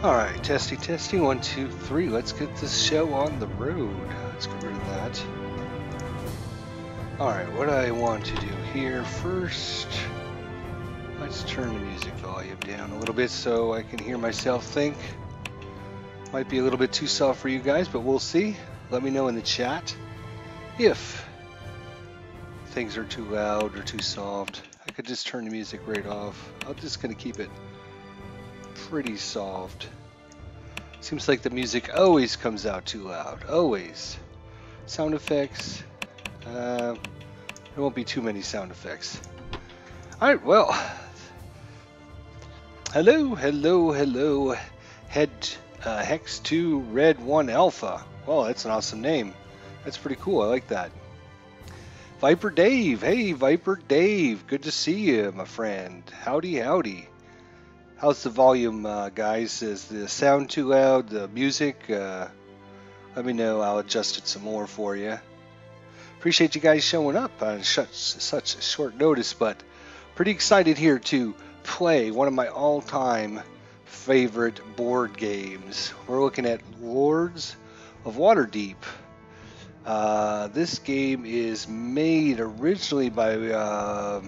Alright, testing, testing, 1, 2, 3. Let's get this show on the road. Let's get rid of that. Alright, what I want to do here first, let's turn the music volume down a little bit so I can hear myself think. Might be a little bit too soft for you guys, but we'll see. Let me know in the chat if things are too loud or too soft. I could just turn the music right off. I'm just going to keep it pretty soft. Seems like the music always comes out too loud. Always. Sound effects. There won't be too many sound effects. Alright, well. Hello, hello, hello. Hex 2 Red 1 Alpha. Well, that's an awesome name. That's pretty cool. I like that. Viper Dave. Hey, Viper Dave. Good to see you, my friend. Howdy, howdy. How's the volume, guys? Is the sound too loud? The music? Let me know. I'll adjust it some more for you. Appreciate you guys showing up on such short notice, but pretty excited here to play one of my all-time favorite board games. We're looking at Lords of Waterdeep. This game is made originally by...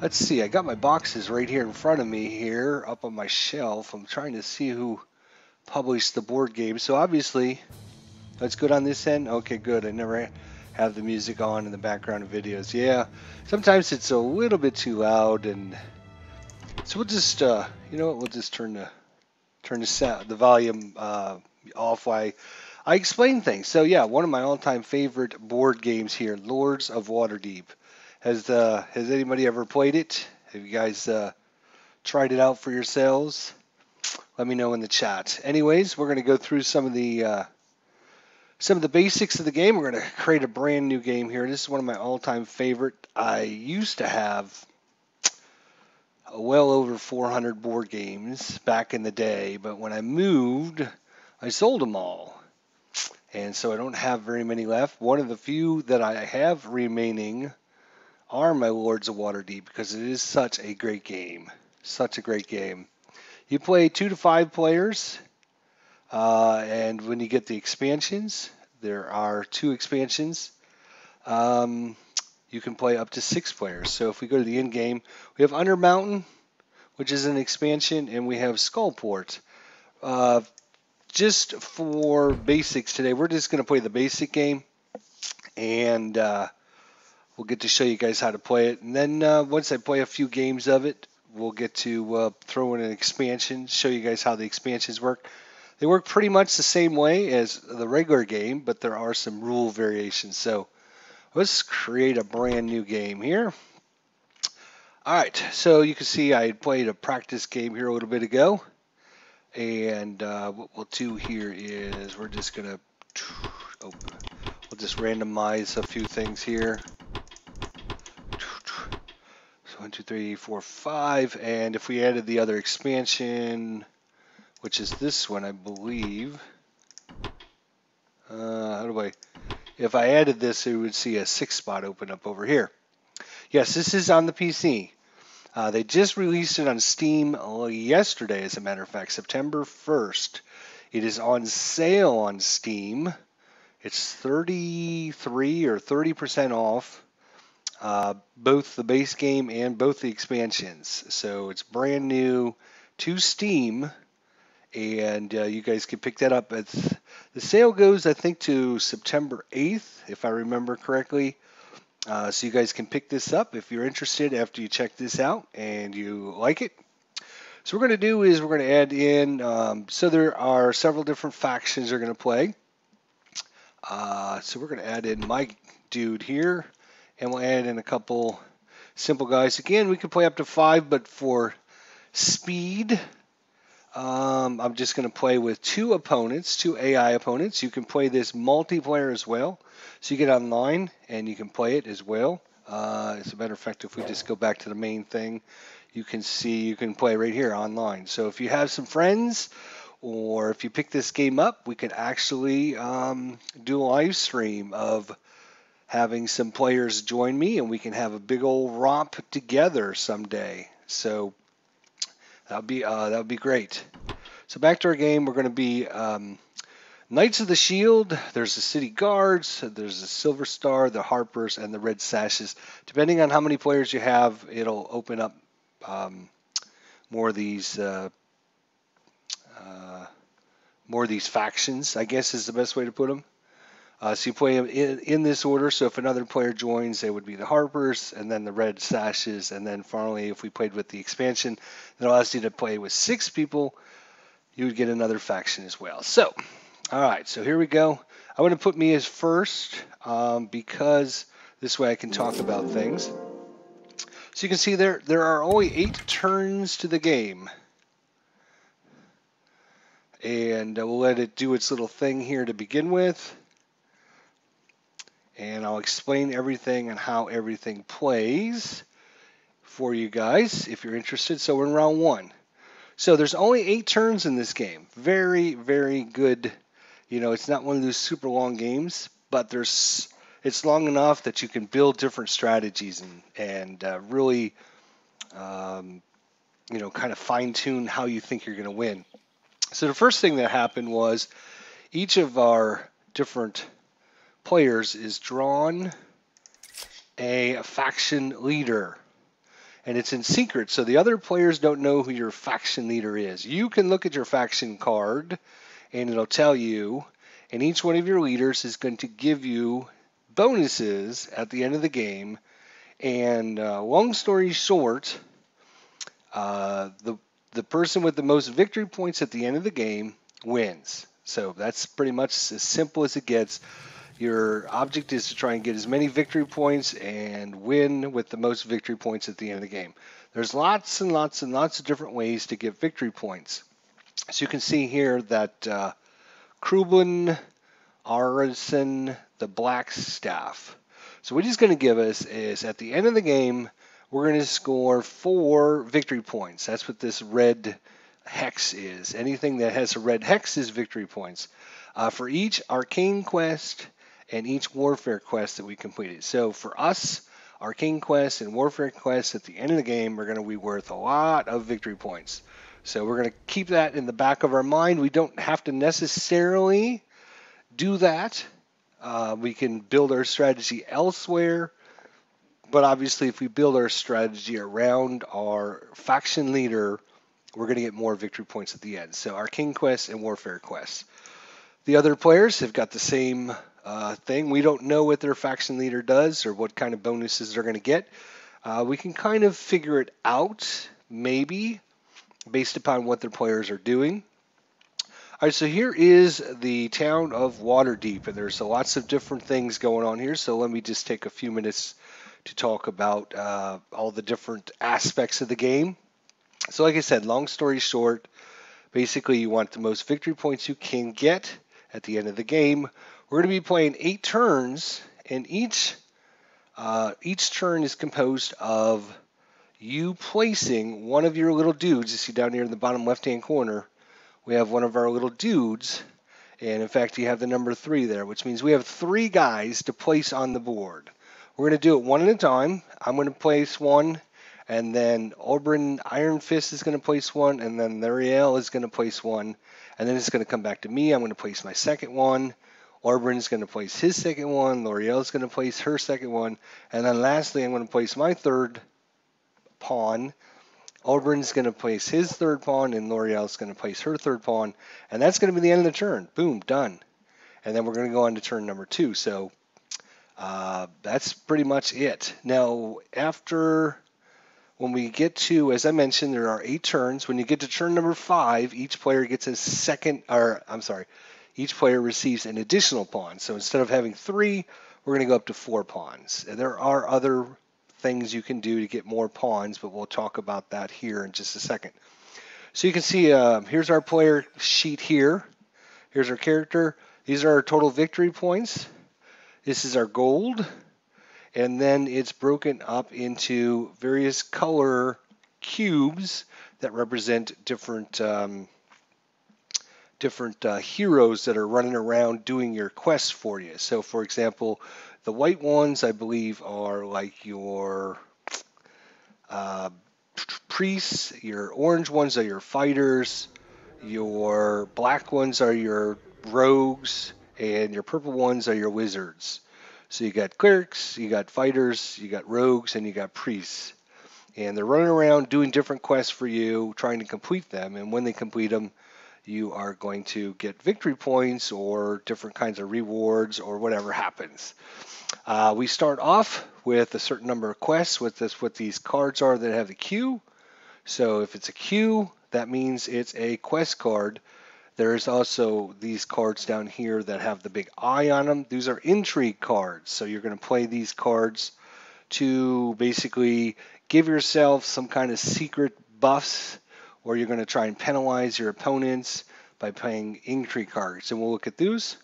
let's see, I got my boxes right here in front of me here, up on my shelf. I'm trying to see who published the board game. So obviously, that's good on this end? Okay, good. I never have the music on in the background of videos. Yeah, sometimes it's a little bit too loud, and so we'll just, you know what, we'll just turn the volume off while I explain things. So yeah, one of my all-time favorite board games here, Lords of Waterdeep. Has anybody ever played it? Have you guys tried it out for yourselves? Let me know in the chat. Anyways, we're going to go through some of the basics of the game. We're going to create a brand new game here. This is one of my all-time favorite. I used to have well over 400 board games back in the day, but when I moved, I sold them all. And so I don't have very many left. One of the few that I have remaining are my Lords of Waterdeep, because it is such a great game. Such a great game. You play 2 to 5 players, and when you get the expansions, there are 2 expansions, you can play up to 6 players. So if we go to the end game, we have Under Mountain, which is an expansion, and we have Skullport. Just for basics today, we're just going to play the basic game, and we'll get to show you guys how to play it. And then once I play a few games of it, we'll get to throw in an expansion, show you guys how the expansions work. They work pretty much the same way as the regular game, but there are some rule variations. So let's create a brand new game here. All right, so you can see I had played a practice game here a little bit ago. And what we'll do here is we're just going to, we'll just randomize a few things here. So 1, 2, 3, 4, 5, and if we added the other expansion, which is this one, I believe. If I added this, we would see a 6 spot open up over here. Yes, this is on the PC. They just released it on Steam yesterday, as a matter of fact, September 1st. It is on sale on Steam. It's 33 or 30% off. Both the base game and both the expansions. So it's brand new to Steam, and you guys can pick that up. The sale goes, I think, to September 8th, if I remember correctly. So you guys can pick this up if you're interested after you check this out and you like it. So what we're going to do is we're going to add in, so there are several different factions they're going to play. So we're going to add in my dude here. And we'll add in a couple simple guys. Again, we can play up to 5, but for speed, I'm just going to play with 2 opponents, 2 AI opponents. You can play this multiplayer as well. So you get online and you can play it as well. As a matter of fact, if we just go back to the main thing, you can see you can play right here online. So if you have some friends, or if you pick this game up, we can actually do a live stream of having some players join me, and we can have a big old romp together someday. So That would be great. So back to our game, we're going to be Knights of the Shield. There's the City Guards. There's the Silver Star, the Harpers, and the Red Sashes. Depending on how many players you have, it'll open up um, more of these factions, I guess is the best way to put them. So you play them in this order. So if another player joins, they would be the Harpers, and then the Red Sashes, and then finally, if we played with the expansion that allows you to play with 6 people, you would get another faction as well. So, all right, so here we go. I want to put me as first because this way I can talk about things. So you can see there are only 8 turns to the game. And we'll let it do its little thing here to begin with. And I'll explain everything and how everything plays for you guys if you're interested. So we're in round 1. So there's only 8 turns in this game. Very, very good. You know, it's not one of those super long games, but it's long enough that you can build different strategies and really, you know, kind of fine tune how you think you're going to win. So the first thing that happened was each of our different players is drawn a faction leader. And it's in secret, so the other players don't know who your faction leader is. You can look at your faction card, and it'll tell you, and each one of your leaders is going to give you bonuses at the end of the game. And long story short, the person with the most victory points at the end of the game wins. So that's pretty much as simple as it gets. Your object is to try and get as many victory points and win with the most victory points at the end of the game. There's lots and lots and lots of different ways to get victory points. So you can see here that Krubin, Arison, the Black Staff. So what he's going to give us is at the end of the game, we're going to score 4 victory points. That's what this red hex is. Anything that has a red hex is victory points. For each arcane quest and each warfare quest that we completed. So for us, arcane quests and warfare quests at the end of the game are going to be worth a lot of victory points. So we're going to keep that in the back of our mind. We don't have to necessarily do that. We can build our strategy elsewhere. But obviously, if we build our strategy around our faction leader, we're going to get more victory points at the end. So arcane quests and warfare quests. The other players have got the same thing. We don't know what their faction leader does or what kind of bonuses they're going to get. We can kind of figure it out, maybe, based upon what their players are doing. All right, so here is the town of Waterdeep, and there's lots of different things going on here. So let me just take a few minutes to talk about all the different aspects of the game. So like I said, long story short, basically you want the most victory points you can get at the end of the game. We're going to be playing 8 turns, and each turn is composed of you placing one of your little dudes. You see down here in the bottom left-hand corner, we have one of our little dudes, and in fact you have the number 3 there, which means we have 3 guys to place on the board. We're going to do it one at a time. I'm going to place one, and then Oberyn Iron Fist is going to place one, and then L'Oreal is going to place one, and then it's going to come back to me. I'm going to place my second one. Oberyn is going to place his second one. L'Oreal is going to place her second one, and then lastly, I'm going to place my third pawn. Oberyn is going to place his third pawn, and L'Oreal is going to place her third pawn, and that's going to be the end of the turn. Boom, done. And then we're going to go on to turn number 2. So that's pretty much it. Now, when we get to, as I mentioned, there are 8 turns. When you get to turn number 5, each player gets each player receives an additional pawn. So instead of having 3, we're going to go up to 4 pawns. And there are other things you can do to get more pawns, but we'll talk about that here in just a second. So you can see here's our player sheet here. Here's our character. These are our total victory points. This is our gold. And then it's broken up into various color cubes that represent different heroes that are running around doing your quests for you. So, for example, the white ones, I believe, are like your priests, your orange ones are your fighters, your black ones are your rogues, and your purple ones are your wizards. So you got clerics, you got fighters, you got rogues, and you got priests. And they're running around doing different quests for you, trying to complete them. And when they complete them, you are going to get victory points or different kinds of rewards or whatever happens. We start off with a certain number of quests. What these cards are that have the Q. So if it's a Q, that means it's a quest card. There's also these cards down here that have the big eye on them. These are intrigue cards. So you're going to play these cards to basically give yourself some kind of secret buffs, or you're going to try and penalize your opponents by playing intrigue cards. And we'll look at those.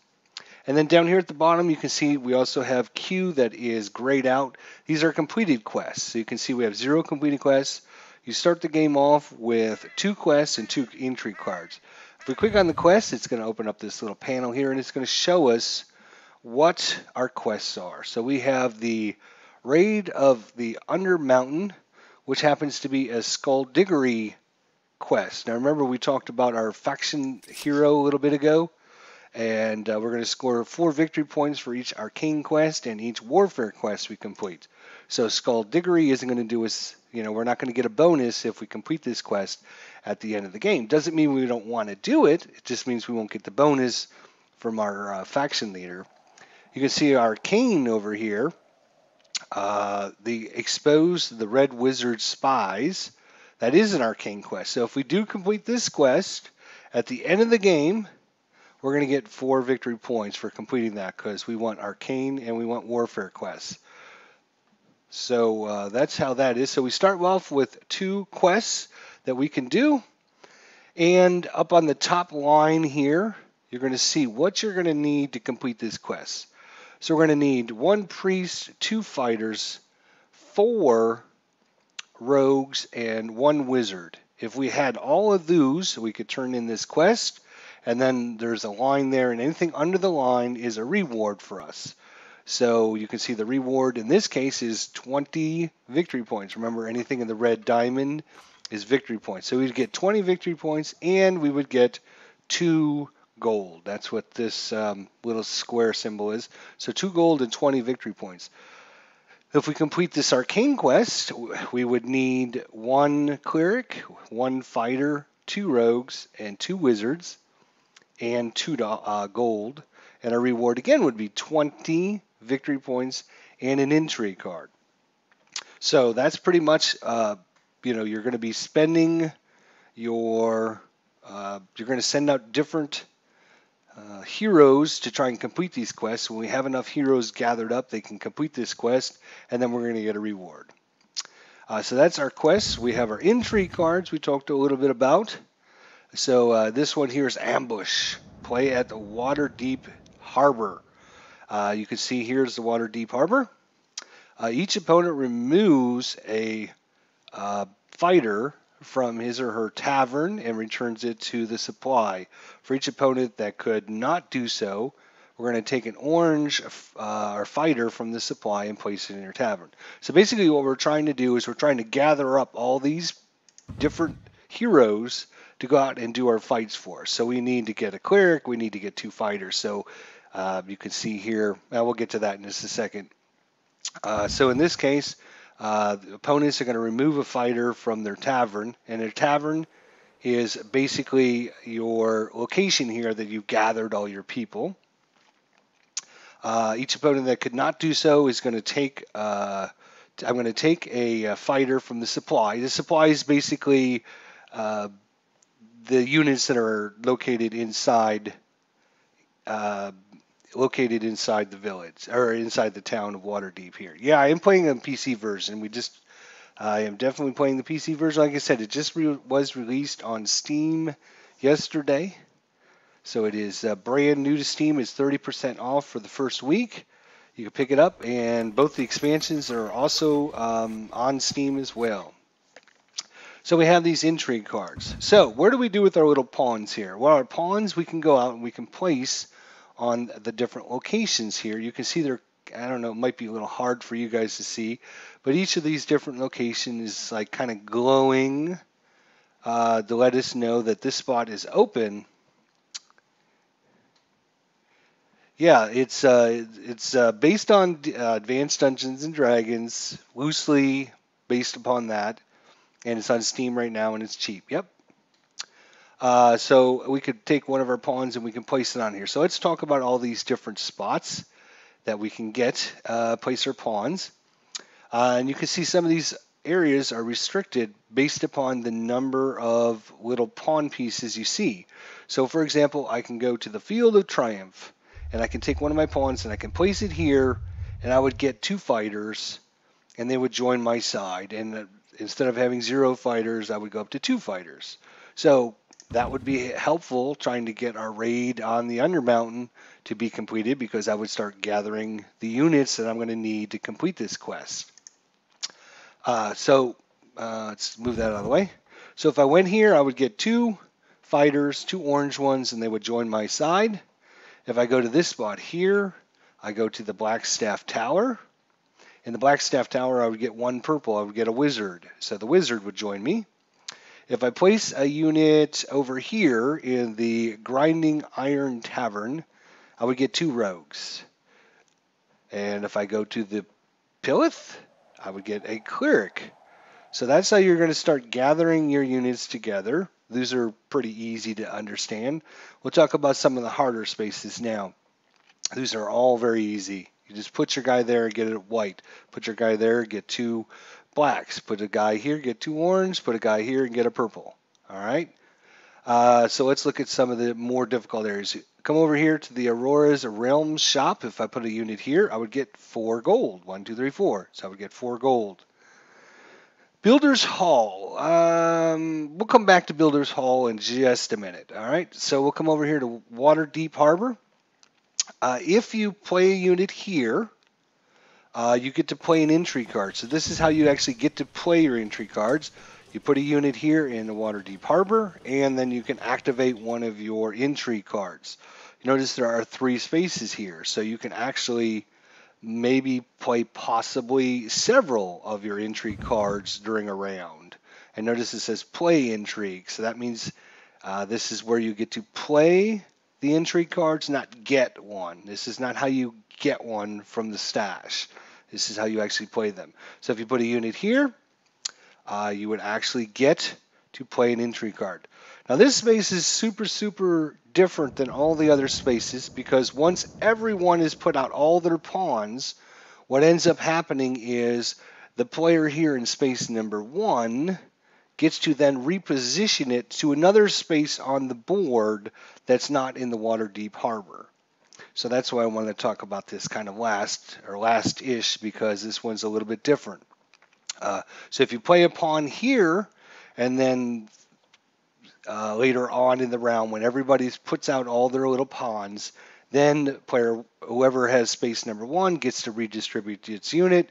And then down here at the bottom, you can see we also have Q that is grayed out. These are completed quests. So you can see we have 0 completed quests. You start the game off with 2 quests and 2 intrigue cards. If we click on the quest, it's going to open up this little panel here, and it's going to show us what our quests are. So we have the Raid of the Under Mountain, which happens to be a skullduggery quest. Now remember, we talked about our faction hero a little bit ago, and we're going to score 4 victory points for each arcane quest and each warfare quest we complete. So skullduggery isn't going to do us, we're not going to get a bonus if we complete this quest at the end of the game. Doesn't mean we don't want to do it. It just means we won't get the bonus from our faction leader. You can see arcane over here. The expose the red wizard spies. That is an arcane quest. So if we do complete this quest at the end of the game, we're going to get 4 victory points for completing that, because we want arcane and we want warfare quests. So that's how that is. So we start off with 2 quests that we can do. And up on the top line here, you're going to see what you're going to need to complete this quest. So we're going to need 1 priest, 2 fighters, 4 rogues, and 1 wizard. If we had all of those, we could turn in this quest. And then there's a line there, and anything under the line is a reward for us. So you can see the reward in this case is 20 victory points. Remember, anything in the red diamond is victory points. So we'd get 20 victory points, and we would get 2 gold. That's what this little square symbol is. So 2 gold and 20 victory points. If we complete this arcane quest, we would need 1 cleric, 1 fighter, 2 rogues, and 2 wizards, and 2 gold. And our reward again would be 20 victory points and an intrigue card. So that's pretty much, you're going to be spending you're going to send out different heroes to try and complete these quests. When we have enough heroes gathered up, they can complete this quest, and then we're going to get a reward. So that's our quests. We have our intrigue cards we talked a little bit about. So this one here is Ambush. Play at the Waterdeep Harbor. You can see here's the Waterdeep Harbor. Each opponent removes a fighter from his or her tavern and returns it to the supply. For each opponent that could not do so, we're going to take an orange or fighter from the supply and place it in your tavern. So basically what we're trying to do is we're trying to gather up all these different heroes to go out and do our fights for us. So we need to get a cleric, we need to get 2 fighters. So you can see here, we'll get to that in just a second. So in this case, the opponents are going to remove a fighter from their tavern, and their tavern is basically your location here that you've gathered all your people. Each opponent that could not do so is going to take, I'm going to take a fighter from the supply. The supply is basically the units that are located inside the village, or inside the town of Waterdeep here. Yeah, I am playing a PC version. I am definitely playing the PC version. Like I said, it just was released on Steam yesterday. So it is brand new to Steam. It's 30% off for the first week. You can pick it up, and both the expansions are also on Steam as well. So we have these intrigue cards. So what do we do with our little pawns here? Well, our pawns we can go out and we can place on the different locations here. You can see they're I don't know, it might be a little hard for you guys to see, but each of these different locations is like kind of glowing to let us know that this spot is open. Yeah, it's based on Advanced Dungeons and Dragons, loosely based upon that, and it's on Steam right now and it's cheap. Yep. So we could take one of our pawns and we can place it on here. So let's talk about all these different spots that we can get place our pawns. And you can see some of these areas are restricted based upon the number of little pawn pieces you see. So for example, I can go to the Field of Triumph and I can take one of my pawns and I can place it here and I would get 2 fighters and they would join my side. And instead of having 0 fighters, I would go up to 2 fighters. So that would be helpful trying to get our raid on the Undermountain to be completed because I would start gathering the units that I'm going to need to complete this quest. Let's move that out of the way. So if I went here, I would get 2 fighters, 2 orange ones, and they would join my side. If I go to this spot here, I go to the Blackstaff Tower. In the Blackstaff Tower, I would get 1 purple. I would get a wizard. So the wizard would join me. If I place a unit over here in the Grinding Iron Tavern, I would get 2 rogues. And if I go to the Pillith, I would get a cleric. So that's how you're going to start gathering your units together. These are pretty easy to understand. We'll talk about some of the harder spaces now. These are all very easy. You just put your guy there and get it white. Put your guy there, get 2 blacks. Put a guy here, get 2 orange. Put a guy here and get a purple. All right. So let's look at some of the more difficult areas. Come over here to the Aurora's Realms shop. If I put a unit here, I would get 4 gold. 1, 2, 3, 4. So I would get 4 gold. Builder's Hall. We'll come back to Builder's Hall in just a minute. All right. So we'll come over here to Waterdeep Harbor. If you play a unit here, you get to play an entry card. So this is how you actually get to play your entry cards. You put a unit here in the Waterdeep Harbor, and then you can activate one of your entry cards. You notice there are 3 spaces here, so you can actually maybe play possibly several of your entry cards during a round. And notice it says play intrigue, so that means this is where you get to play the entry cards, not get one. This is not how you get one from the stash. This is how you actually play them. So if you put a unit here, you would actually get to play an entry card. Now this space is super different than all the other spaces because once everyone has put out all their pawns, what ends up happening is the player here in space number 1 gets to then reposition it to another space on the board that's not in the Waterdeep Harbor. So that's why I wanted to talk about this kind of last-ish, because this one's a little bit different. So if you play a pawn here, and then later on in the round, when everybody puts out all their little pawns, then whoever has space number 1 gets to redistribute its unit.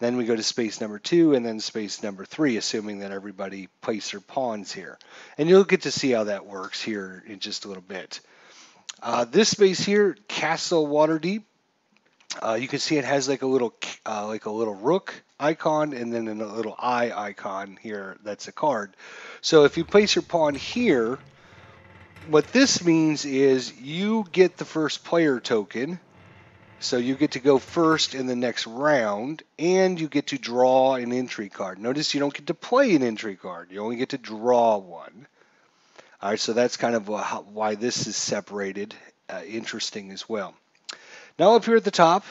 Then we go to space number 2 and then space number 3, assuming that everybody placed their pawns here. And you'll get to see how that works here in just a little bit. This space here, Castle Waterdeep, you can see it has like a little rook icon and then a little eye icon here. That's a card. So if you place your pawn here, what this means is you get the first player token. So you get to go first in the next round, and you get to draw an entry card. Notice you don't get to play an entry card. You only get to draw one. All right, so that's kind of why this is separated. Interesting as well. Now up here at the top,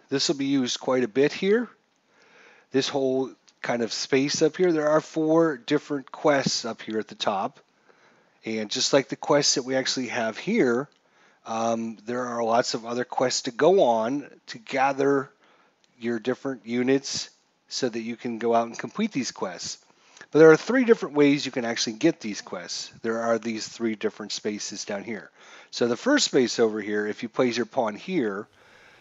this will be used quite a bit here. This whole kind of space up here, there are 4 different quests up here at the top. And just like the quests that we actually have here, there are lots of other quests to go on to gather your different units so that you can go out and complete these quests. But there are 3 different ways you can actually get these quests. There are these 3 different spaces down here. So the first space over here, if you place your pawn here,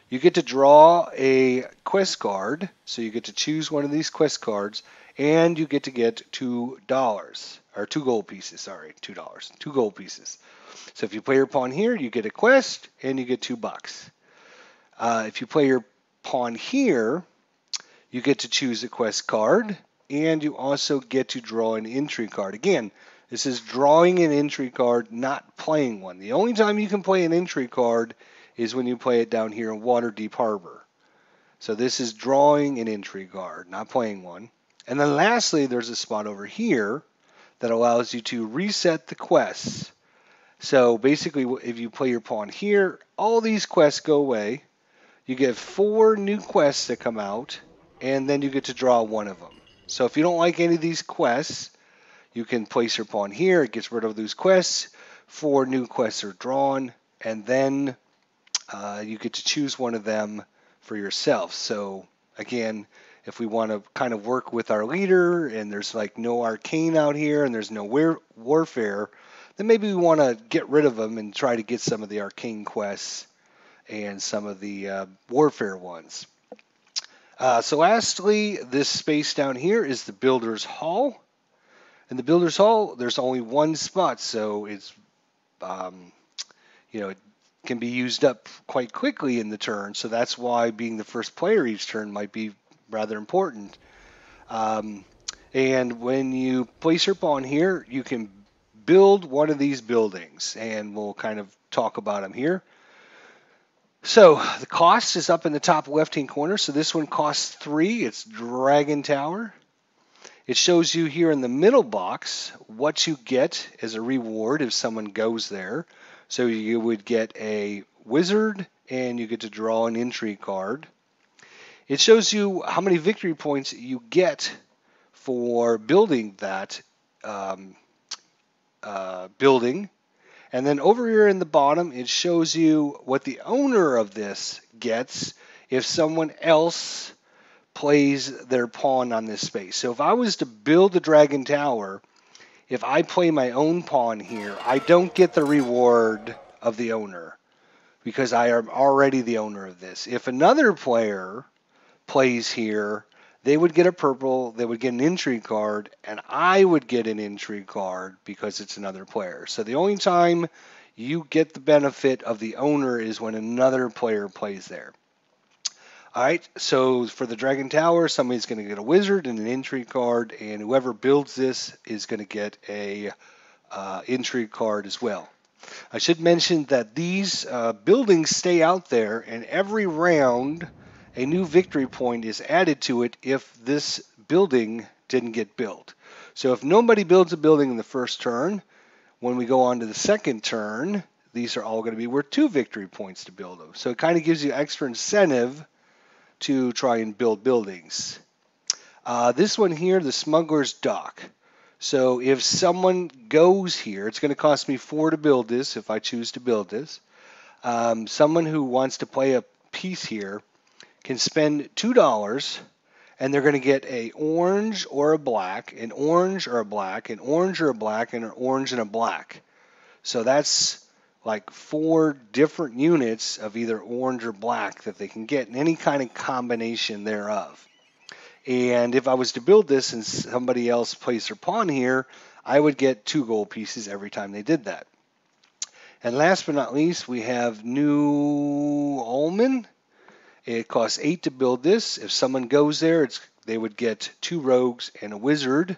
you get to draw a quest card. So you get to choose one of these quest cards, and you get to get $2, or 2 gold pieces, sorry, $2, 2 gold pieces. So if you play your pawn here, you get a quest, and you get $2. If you play your pawn here, you get to choose a quest card, and you also get to draw an entry card. Again, this is drawing an entry card, not playing one. The only time you can play an entry card is when you play it down here in Waterdeep Harbor. So this is drawing an entry card, not playing one. And then lastly, there's a spot over here that allows you to reset the quests. So basically, if you play your pawn here, all these quests go away. You get 4 new quests that come out, and then you get to draw one of them. So if you don't like any of these quests, you can place your pawn here. It gets rid of those quests. 4 new quests are drawn, and then you get to choose one of them for yourself. So again, if we want to kind of work with our leader, and there's like no arcane out here, and there's no warfare, then maybe we want to get rid of them and try to get some of the arcane quests and some of the warfare ones. So lastly, this space down here is the Builder's Hall. In the Builder's Hall, there's only one spot, so it's, it can be used up quite quickly in the turn. So that's why being the first player each turn might be rather important. And when you place your pawn here, you can build one of these buildings, and we'll kind of talk about them here. So the cost is up in the top left-hand corner. So this one costs 3. It's Dragon Tower. It shows you here in the middle box what you get as a reward if someone goes there. So you would get a wizard, and you get to draw an entry card. It shows you how many victory points you get for building that building. And then over here in the bottom, it shows you what the owner of this gets if someone else plays their pawn on this space. So if I was to build the Dragon Tower, if I play my own pawn here, I don't get the reward of the owner because I am already the owner of this. If another player plays here, they would get a purple, they would get an entry card, and I would get an entry card because it's another player. So the only time you get the benefit of the owner is when another player plays there. All right, so for the Dragon Tower, somebody's going to get a wizard and an entry card, and whoever builds this is going to get a entry card as well. I should mention that these buildings stay out there, and every round a new victory point is added to it if this building didn't get built. So if nobody builds a building in the first turn, when we go on to the second turn, these are all going to be worth 2 victory points to build them. So it kind of gives you extra incentive to try and build buildings. This one here, the Smuggler's Dock. So if someone goes here, it's going to cost me 4 to build this if I choose to build this. Someone who wants to play a piece here can spend $2, and they're going to get an orange or a black, an orange or a black, an orange or a black, and an orange and a black. So that's like 4 different units of either orange or black that they can get in any kind of combination thereof. And if I was to build this and somebody else placed their pawn here, I would get 2 gold pieces every time they did that. And last but not least, we have New Ulm. It costs 8 to build this. If someone goes there, they would get 2 rogues and a wizard.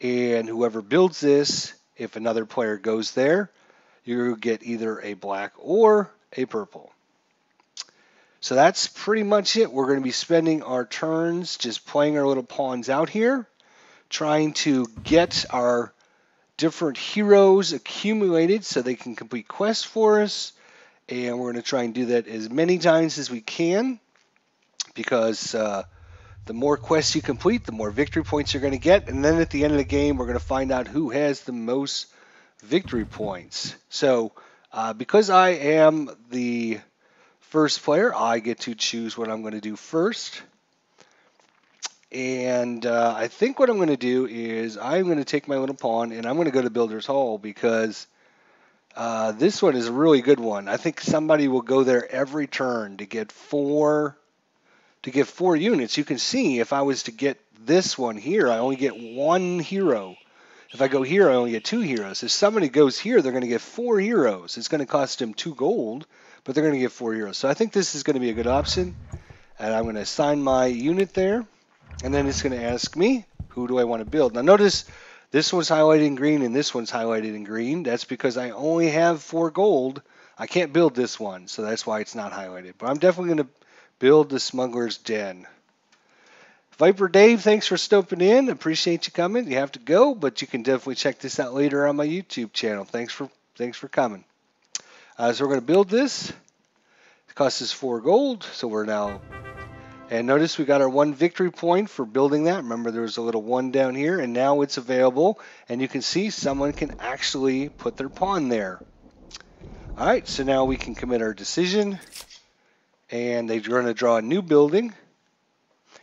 And whoever builds this, if another player goes there, you get either a black or a purple. So that's pretty much it. We're going to be spending our turns just playing our little pawns out here, trying to get our different heroes accumulated so they can complete quests for us. And we're going to try and do that as many times as we can, because the more quests you complete, the more victory points you're going to get. And then at the end of the game, we're going to find out who has the most victory points. So because I am the first player, I get to choose what I'm going to do first. And I think what I'm going to do is I'm going to take my little pawn and I'm going to go to Builder's Hall, because this one is a really good one. I think somebody will go there every turn to get 4 units. You can see if I was to get this one here, I only get 1 hero. If I go here, I only get 2 heroes. If somebody goes here, they're going to get 4 heroes. It's going to cost them 2 gold, but they're going to get 4 heroes. So I think this is going to be a good option. And I'm going to assign my unit there. And then it's going to ask me, who do I want to build? Now notice this one's highlighted in green and this one's highlighted in green. That's because I only have 4 gold. I can't build this one, so that's why it's not highlighted. But I'm definitely going to build the Smuggler's Den. Viper Dave, thanks for stopping in. Appreciate you coming. You have to go, but you can definitely check this out later on my YouTube channel. Thanks for coming. So we're going to build this. It costs us 4 gold, so we're now. And notice we got our 1 victory point for building that. Remember, there was a little 1 down here, and now it's available. And you can see someone can actually put their pawn there. All right, so now we can commit our decision, and they're going to draw a new building.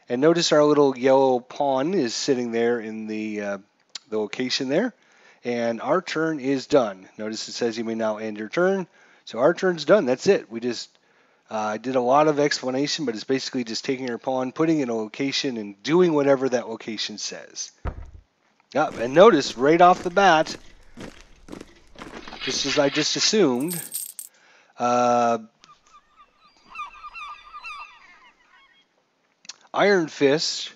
And notice our little yellow pawn is sitting there in the location there. And our turn is done. Notice it says you may now end your turn. So our turn's done. That's it. We just did a lot of explanation, but it's basically just taking your pawn, putting it in a location, and doing whatever that location says. And notice right off the bat, just as I just assumed, Iron Fist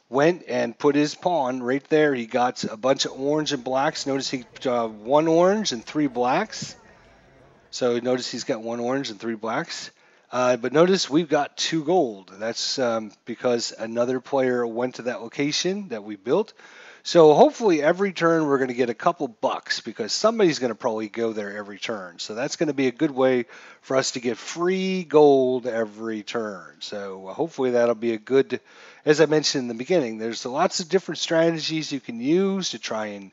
went and put his pawn right there. He got a bunch of orange and blacks. Notice he 1 orange and 3 blacks. So notice he's got 1 orange and 3 blacks. But notice we've got 2 gold. That's because another player went to that location that we built. So hopefully every turn we're going to get a couple bucks because somebody's going to probably go there every turn. So that's going to be a good way for us to get free gold every turn. So hopefully that'll be a good, as I mentioned in the beginning, there's lots of different strategies you can use to try and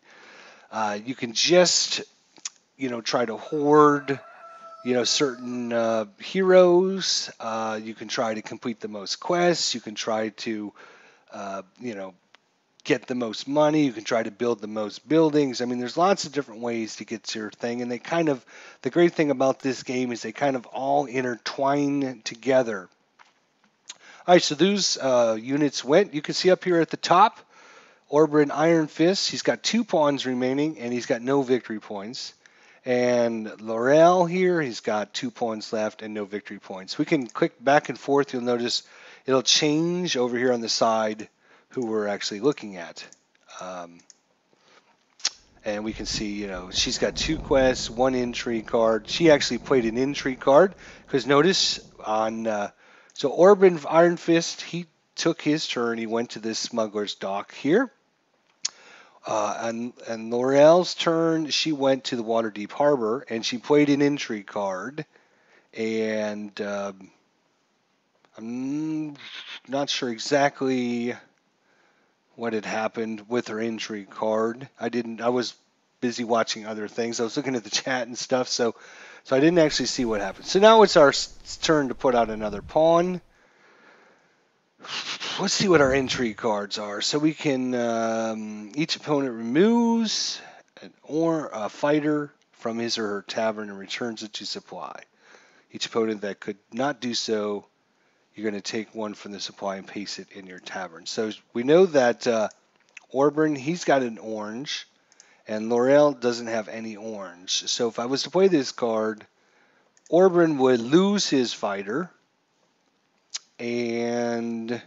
you can just, try to hoard certain heroes. You can try to complete the most quests. You can try to, get the most money. You can try to build the most buildings. I mean, there's lots of different ways to get to your thing. And the great thing about this game is they kind of all intertwine together. All right, so those units went. You can see up here at the top, Orbrin Iron Fist. He's got 2 pawns remaining, and he's got no victory points. And Laurel here, he's got 2 pawns left and no victory points. We can click back and forth. You'll notice it'll change over here on the side who we're actually looking at. And we can see, she's got 2 quests, 1 intrigue card. She actually played an intrigue card because notice on, so Orbin Iron Fist, he took his turn. He went to this smuggler's dock here. And L'Oreal's turn, she went to the Waterdeep Harbor, and she played an intrigue card. And I'm not sure exactly what had happened with her intrigue card. I was busy watching other things. I was looking at the chat and stuff, so I didn't actually see what happened. So now it's our turn to put out another pawn. Let's see what our intrigue cards are. So we can, each opponent removes a fighter from his or her tavern and returns it to supply. Each opponent that could not do so, you're going to take 1 from the supply and paste it in your tavern. So we know that Orbrin, he's got an orange, and Laurel doesn't have any orange. So if I was to play this card, Orbrin would lose his fighter, and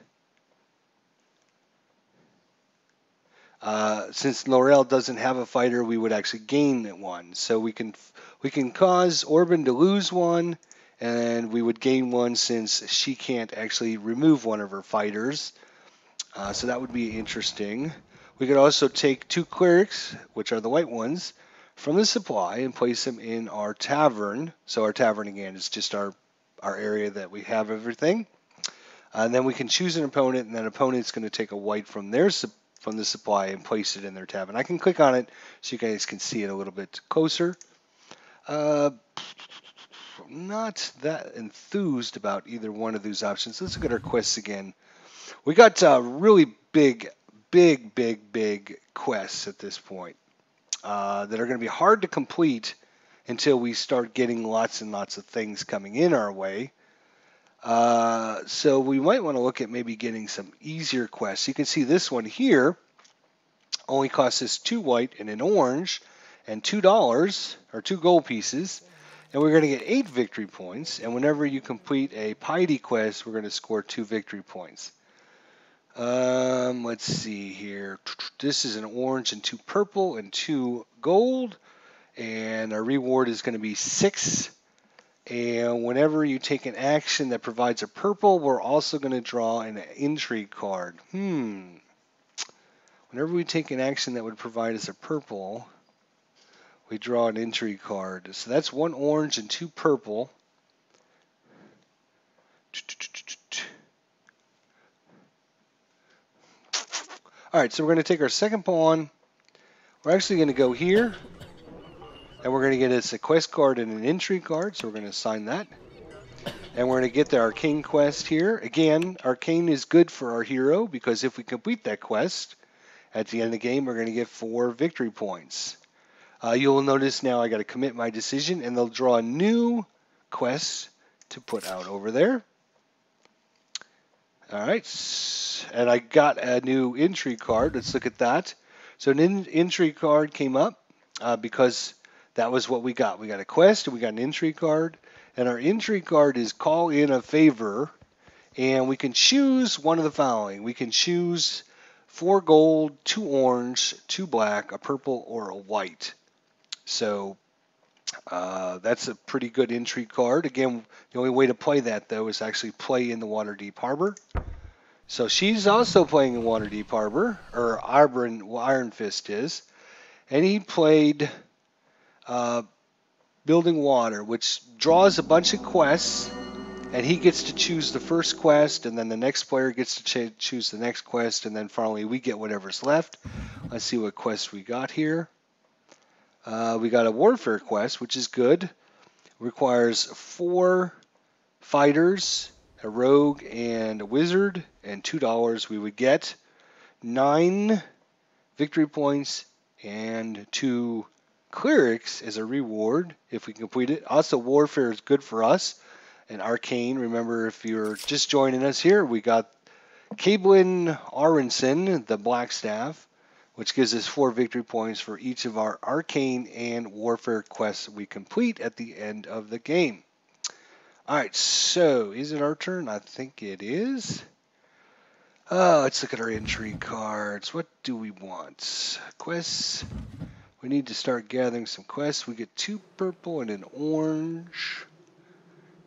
since Laurel doesn't have a fighter, we would actually gain 1. So we can cause Orbin to lose 1, and we would gain 1 since she can't actually remove 1 of her fighters. So that would be interesting. We could also take 2 clerics, which are the white ones, from the supply and place them in our tavern. So our tavern, again, is just our area that we have everything. And then we can choose an opponent, and that opponent's going to take a white from the supply and place it in their tavern. I can click on it so you guys can see it a little bit closer. Not that enthused about either one of these options. Let's look at our quests again. We got really big quests at this point that are going to be hard to complete until we start getting lots and lots of things coming in our way. So we might want to look at maybe getting some easier quests. You can see this one here only costs us 2 white and an orange and $2 or 2 gold pieces. And we're going to get 8 victory points. And whenever you complete a piety quest, we're going to score 2 victory points. Let's see here. This is an orange and 2 purple and 2 gold. And our reward is going to be 6. And whenever you take an action that provides a purple, we're also going to draw an intrigue card. Whenever we take an action that would provide us a purple, we draw an intrigue card. So that's 1 orange and 2 purple. All right, so we're going to take our second pawn. We're actually going to go here. And we're going to get us a quest card and an intrigue card. So we're going to assign that. And we're going to get the arcane quest here. Again, arcane is good for our hero because if we complete that quest at the end of the game, we're going to get 4 victory points. You'll notice now I got to commit my decision, and they'll draw a new quest to put out over there. All right, and I got a new intrigue card. Let's look at that. So an intrigue card came up because that was what we got. We got a quest, and we got an intrigue card. And our intrigue card is call in a favor, and we can choose one of the following. We can choose 4 gold, 2 orange, 2 black, a purple, or a white. So that's a pretty good intrigue card. Again, the only way to play that, though, is actually play in the Waterdeep Harbor. So she's also playing in Waterdeep Harbor, or Iron Fist is. And he played Building Water, which draws a bunch of quests. And he gets to choose the first quest, and then the next player gets to choose the next quest, and then finally we get whatever's left. Let's see what quest we got here. We got a warfare quest, which is good. Requires 4 fighters, a rogue, and a wizard, and $2 we would get. 9 victory points and 2 clerics as a reward if we complete it. Also, warfare is good for us. And arcane, remember if you're just joining us here, we got Cablin Aronson, the Black Staff, which gives us 4 victory points for each of our arcane and warfare quests we complete at the end of the game. All right, so is it our turn? I think it is. Let's look at our intrigue cards. What do we want? Quests. We need to start gathering some quests. We get 2 purple and an orange.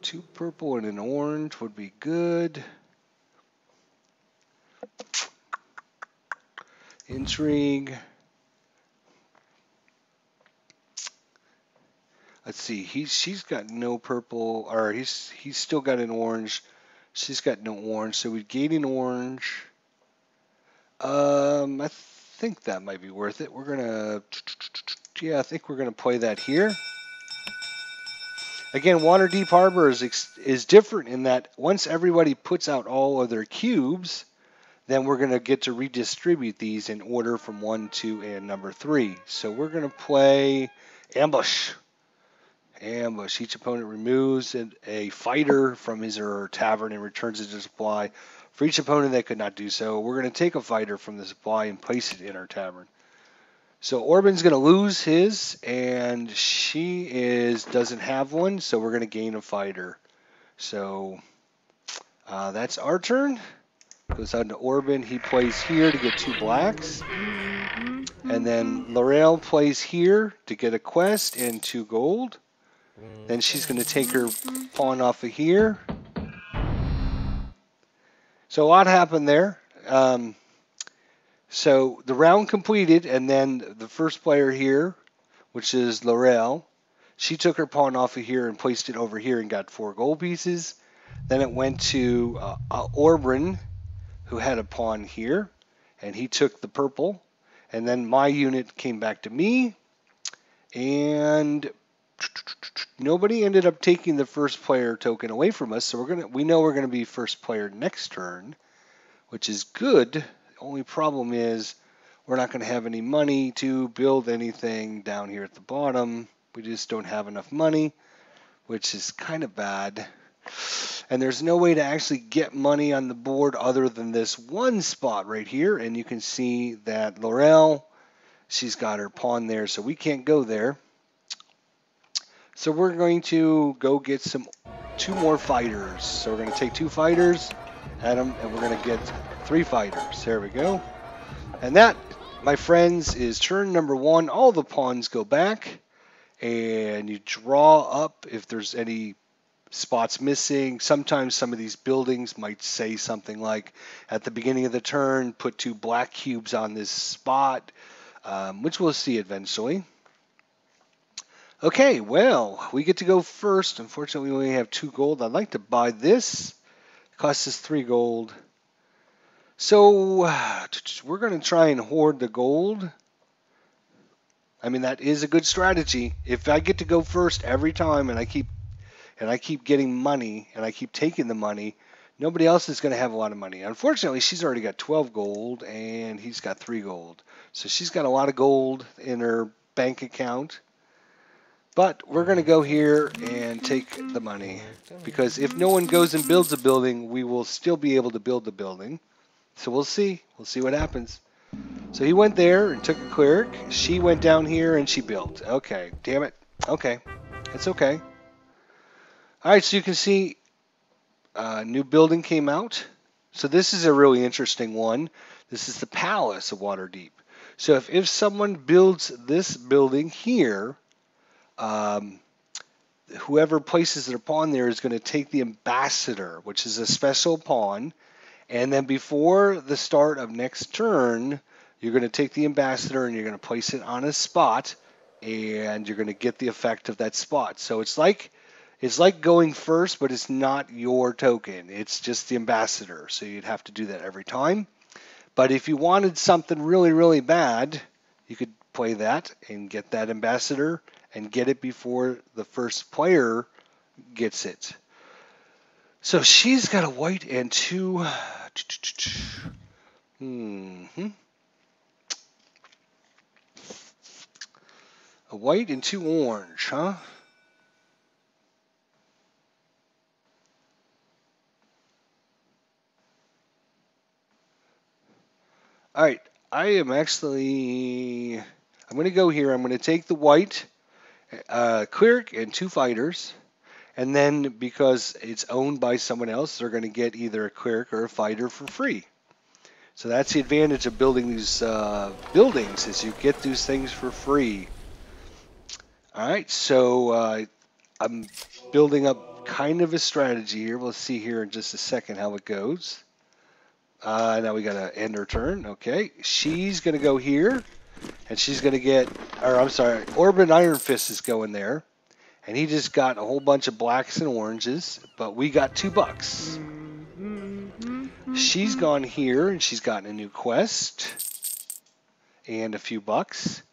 2 purple and an orange would be good. Intrigue. Let's see. She's got no purple, or he's still got an orange. She's got no orange, so we'd gain an orange. I think that might be worth it. We're gonna, yeah, I think we're gonna play that here. Again, Waterdeep Harbor is different in that once everybody puts out all of their cubes, then we're going to get to redistribute these in order from 1, 2, and number 3. So we're going to play Ambush. Ambush. Each opponent removes a fighter from his or her tavern and returns it to supply. For each opponent that could not do so, we're going to take a fighter from the supply and place it in our tavern. So Orban's going to lose his, and she doesn't have one, so we're going to gain a fighter. So that's our turn. Goes on to Orban. He plays here to get 2 blacks. And then Laurel plays here to get a quest and 2 gold. Then she's going to take her pawn off of here. So a lot happened there. So the round completed, and then the first player here, which is Laurel, she took her pawn off of here and placed it over here and got 4 gold pieces. Then it went to Orban, who had a pawn here, and he took the purple. And then my unit came back to me, and nobody ended up taking the first player token away from us. So we know we're gonna be first player next turn, which is good. The only problem is we're not going to have any money to build anything down here at the bottom. We just don't have enough money, which is kind of bad. And there's no way to actually get money on the board other than this one spot right here. And you can see that Laurel, she's got her pawn there, so we can't go there. So we're going to go get two more fighters. So we're going to take 2 fighters, add them, and we're going to get 3 fighters. There we go. And that, my friends, is turn number 1. All the pawns go back, and you draw up if there's any spots missing. Sometimes some of these buildings might say something like, at the beginning of the turn, put 2 black cubes on this spot, which we'll see eventually. Okay, well, we get to go first. Unfortunately, we only have 2 gold. I'd like to buy this. It costs us 3 gold. So we're going to try and hoard the gold. I mean, that is a good strategy. If I get to go first every time and I keep getting money and I keep taking the money, nobody else is going to have a lot of money. Unfortunately, she's already got 12 gold and he's got 3 gold. So she's got a lot of gold in her bank account. But we're going to go here and take the money, because if no one goes and builds a building, we will still be able to build the building. So we'll see. We'll see what happens. So he went there and took a cleric. She went down here and she built. Okay, damn it. Okay, it's okay. All right, so you can see a new building came out. So this is a really interesting one. This is the Palace of Waterdeep. So if someone builds this building here, whoever places their pawn there is going to take the ambassador, which is a special pawn, and then before the start of next turn, you're going to take the ambassador and you're going to place it on a spot, and you're going to get the effect of that spot. So it's like going first, but it's not your token. It's just the ambassador. So you'd have to do that every time. But if you wanted something really, really bad, you could play that and get that ambassador and get it before the first player gets it. So she's got a white and 2. A white and 2 orange, huh? All right, I'm going to go here. I'm going to take the white, cleric, and 2 fighters. And then because it's owned by someone else, they're going to get either a cleric or a fighter for free. So that's the advantage of building these buildings, is you get these things for free. All right, so I'm building up kind of a strategy here. We'll see here in just a second how it goes. Now we got to end her turn. Okay, she's going to go here, and she's going to get, or I'm sorry, Orban Iron Fist is going there. And he just got a whole bunch of blacks and oranges, but we got $2. She's gone here, and she's gotten a new quest and a few bucks.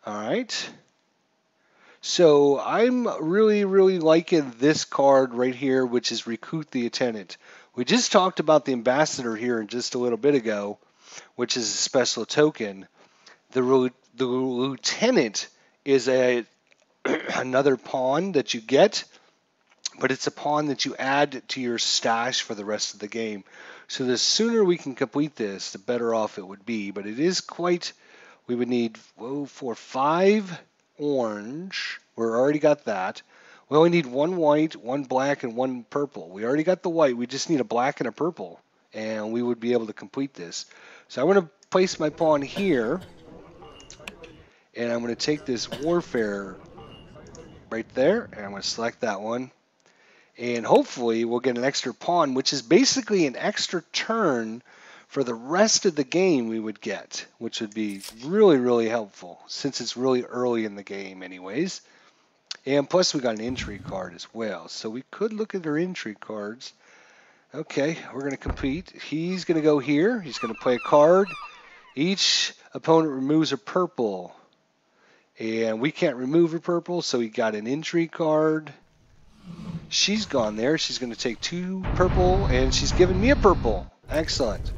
All right. So I'm really, really liking this card right here, which is Recruit the Attendant. We just talked about the ambassador here just a little bit ago, which is a special token. The lieutenant is another pawn that you get, but it's a pawn that you add to your stash for the rest of the game. So the sooner we can complete this, the better off it would be. But it is quite, we would need 5 orange. We already got that. We only need 1 white, 1 black, and 1 purple. We already got the white. We just need a black and a purple, and we would be able to complete this. So I'm going to place my pawn here, and I'm going to take this warfare right there, and I'm going to select that one. And hopefully we'll get an extra pawn, which is basically an extra turn for the rest of the game we would get, which would be really, really helpful since it's really early in the game anyways. And plus we got an intrigue card as well, so we could look at our intrigue cards. Okay, we're going to compete. He's going to go here. He's going to play a card. Each opponent removes a purple. And we can't remove a purple, so we got an intrigue card. She's gone there. She's going to take 2 purple, and she's given me a purple. Excellent.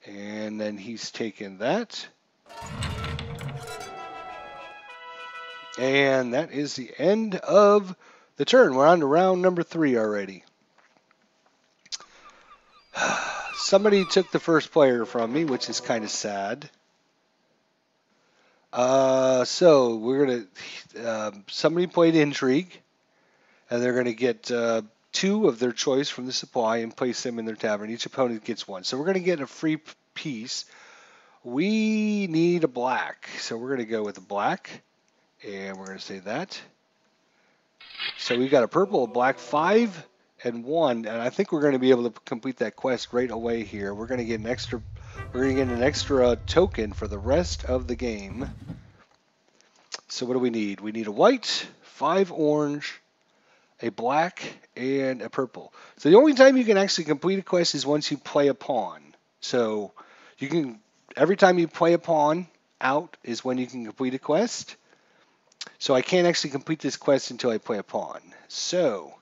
And then he's taken that. And that is the end of the turn. We're on to round number 3 already. Somebody took the first player from me, which is kind of sad. So we're gonna somebody played intrigue, and they're gonna get two of their choice from the supply and place them in their tavern. Each opponent gets one. So we're gonna get a free piece. We need a black, so we're gonna go with a black, and we're gonna say that. So we've got a purple, a black, 5 and 1, and I think we're going to be able to complete that quest right away here. We're going to get an extra. We're going to get an extra token for the rest of the game. So what do we need? We need a white, 5 orange, a black, and a purple. So the only time you can actually complete a quest is once you play a pawn. So you can every time you play a pawn out is when you can complete a quest. So I can't actually complete this quest until I play a pawn. So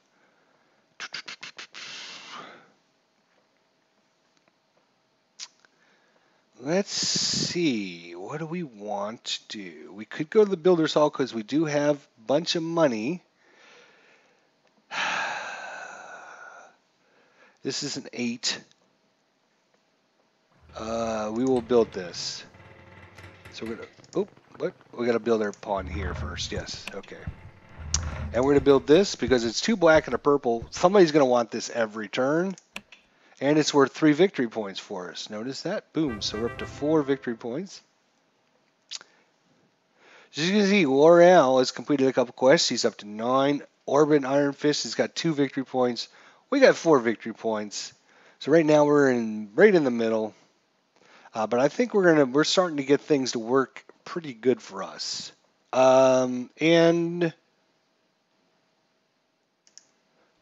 let's see. What do we want to do? We could go to the Builder's Hall because we do have a bunch of money. This is an 8. We will build this. So we're gonna. Oh, what? We gotta build our pawn here first. Yes. Okay. And we're gonna build this because it's 2 black and a purple. Somebody's gonna want this every turn, and it's worth 3 victory points for us. Notice that? Boom. So we're up to 4 victory points. As you can see, L'Oreal has completed a couple quests. He's up to 9. Orban Iron Fist has got 2 victory points. We got 4 victory points. So right now we're right in the middle. But I think we're starting to get things to work pretty good for us. And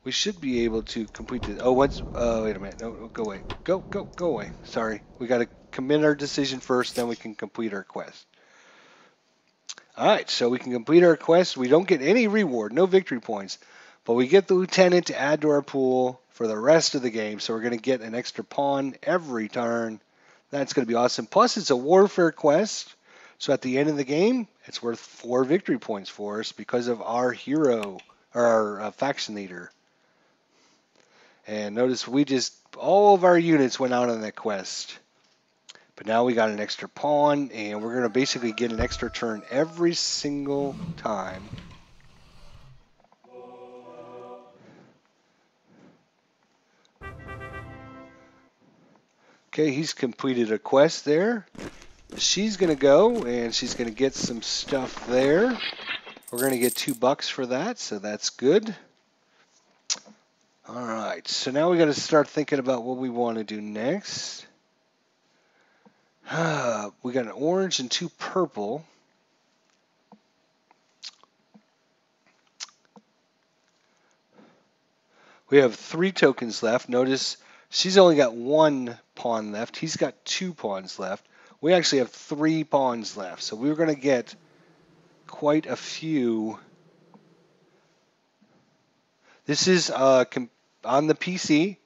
we should be able to complete this. Oh, wait a minute. No, go away. Go away. Sorry. We got to commit our decision first, then we can complete our quest. All right, so we can complete our quest. We don't get any reward, no victory points, but we get the lieutenant to add to our pool for the rest of the game. So we're going to get an extra pawn every turn. That's going to be awesome. Plus, it's a warfare quest. So at the end of the game, it's worth 4 victory points for us because of our hero, or our faction leader. And notice all of our units went out on that quest. But now we got an extra pawn, and we're going to basically get an extra turn every single time. Okay, he's completed a quest there. She's going to go, and she's going to get some stuff there. We're going to get $2 for that, so that's good. All right, so now we got to start thinking about what we want to do next. We got an orange and 2 purple. We have 3 tokens left. Notice she's only got 1 pawn left. He's got 2 pawns left. We actually have 3 pawns left. So we're going to get quite a few. This is on the PC.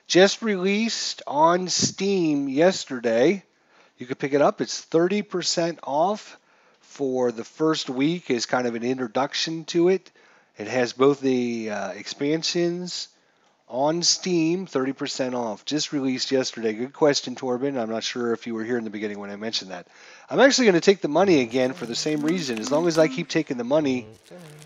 Just released on Steam yesterday. You could pick it up. It's 30% off for the first week as kind of an introduction to it. It has both the expansions on Steam, 30% off. Just released yesterday. Good question, Torben. I'm not sure if you were here in the beginning when I mentioned that. I'm actually going to take the money again for the same reason. As long as I keep taking the money,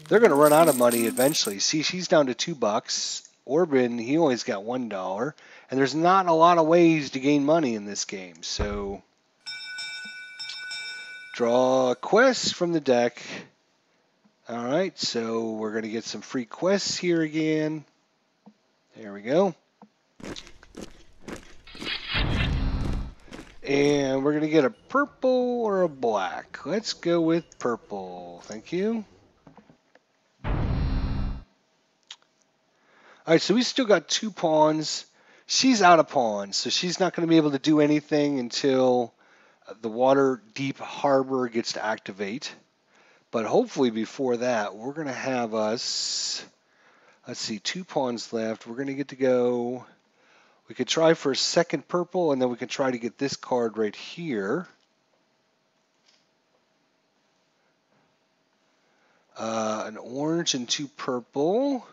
they're going to run out of money eventually. See, she's down to $2. Orban, he only's got $1. And there's not a lot of ways to gain money in this game. So, draw a quest from the deck. All right, so we're going to get some free quests here again. There we go. And we're going to get a purple or a black. Let's go with purple. Thank you. All right, so we still got 2 pawns. She's out of pawns, so she's not going to be able to do anything until the Waterdeep Harbor gets to activate. But hopefully before that, we're going to have us... Let's see, 2 pawns left. We're going to get to go. We could try for a second purple, and then we can try to get this card right here. An orange and 2 purple.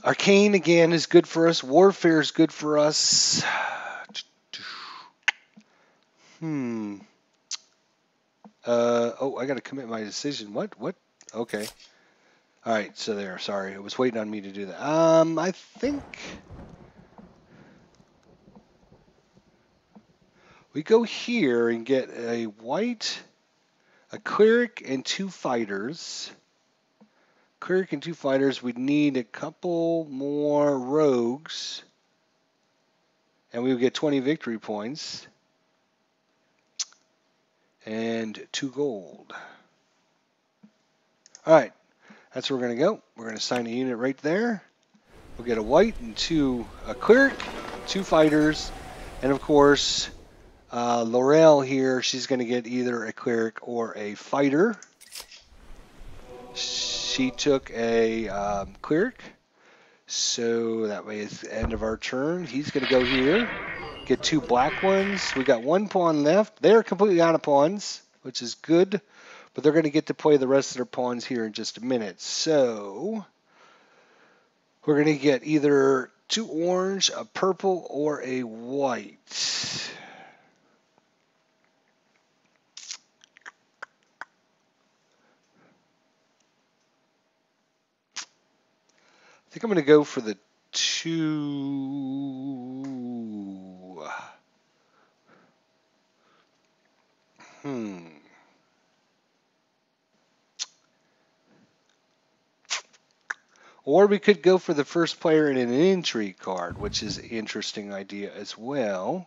Arcane, again, is good for us. Warfare is good for us. Hmm. Oh, I got to commit my decision. What? Okay. All right, so there. Sorry, it was waiting on me to do that. I think we go here and get a white, a cleric, and 2 fighters. Cleric and 2 fighters. We need a couple more rogues, and we would get 20 victory points and 2 gold. All right, that's where we're gonna go. We're gonna assign a unit right there. We'll get a white and a cleric, 2 fighters, and of course, Laurel here, she's going to get either a cleric or a fighter. She took a cleric, so that way it's the end of our turn. He's going to go here, get 2 black ones. We got 1 pawn left. They're completely out of pawns, which is good, but they're going to get to play the rest of their pawns here in just a minute. So we're going to get either 2 orange, a purple, or a white. I think I'm going to go for the 2. Or we could go for the first player in an intrigue card, which is an interesting idea as well.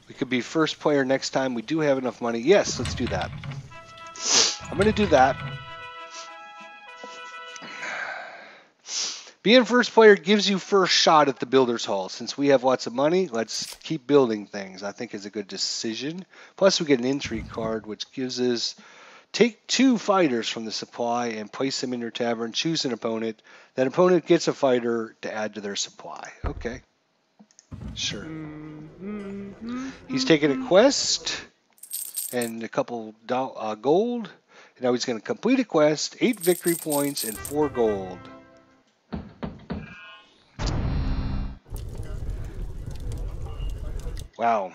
We could be first player next time. We do have enough money. Yes, let's do that. I'm going to do that. Being first player gives you first shot at the Builder's Hall. Since we have lots of money, let's keep building things. I think is a good decision. Plus, we get an intrigue card, which gives us take 2 fighters from the supply and place them in your tavern. Choose an opponent. That opponent gets a fighter to add to their supply. Okay. Sure. He's taking a quest and a couple gold. And now he's going to complete a quest, 8 victory points and 4 gold. Wow.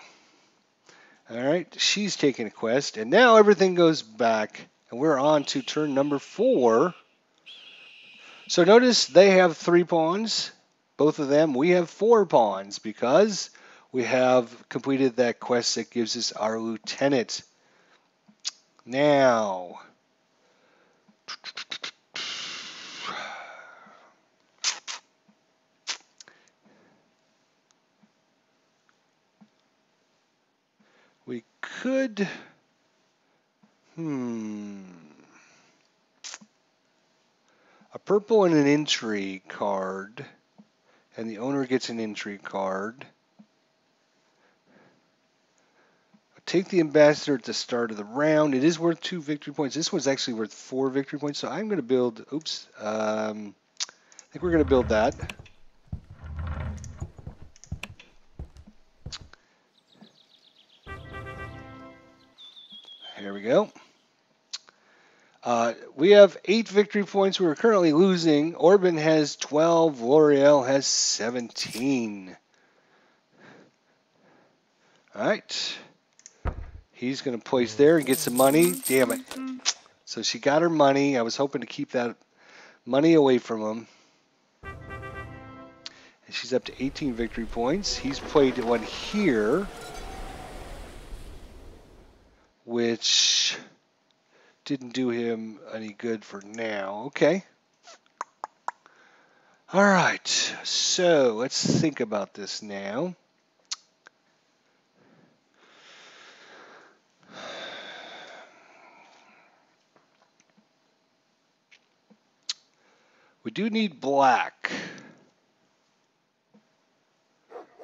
All right, she's taking a quest, and now everything goes back, and we're on to turn number 4. So notice they have 3 pawns, both of them. We have 4 pawns because we have completed that quest that gives us our lieutenant. Now, we could, a purple and an intrigue card, and the owner gets an intrigue card. Take the ambassador at the start of the round. It is worth 2 victory points. This one's actually worth 4 victory points, so I'm going to build, I think we're going to build that. Here we go. We have 8 victory points. We're currently losing. Orban has 12. L'Oreal has 17. All right. He's going to place there and get some money. Damn it. So she got her money. I was hoping to keep that money away from him. And she's up to 18 victory points. He's played one here, which didn't do him any good for now. Okay. All right. So let's think about this now. We do need black.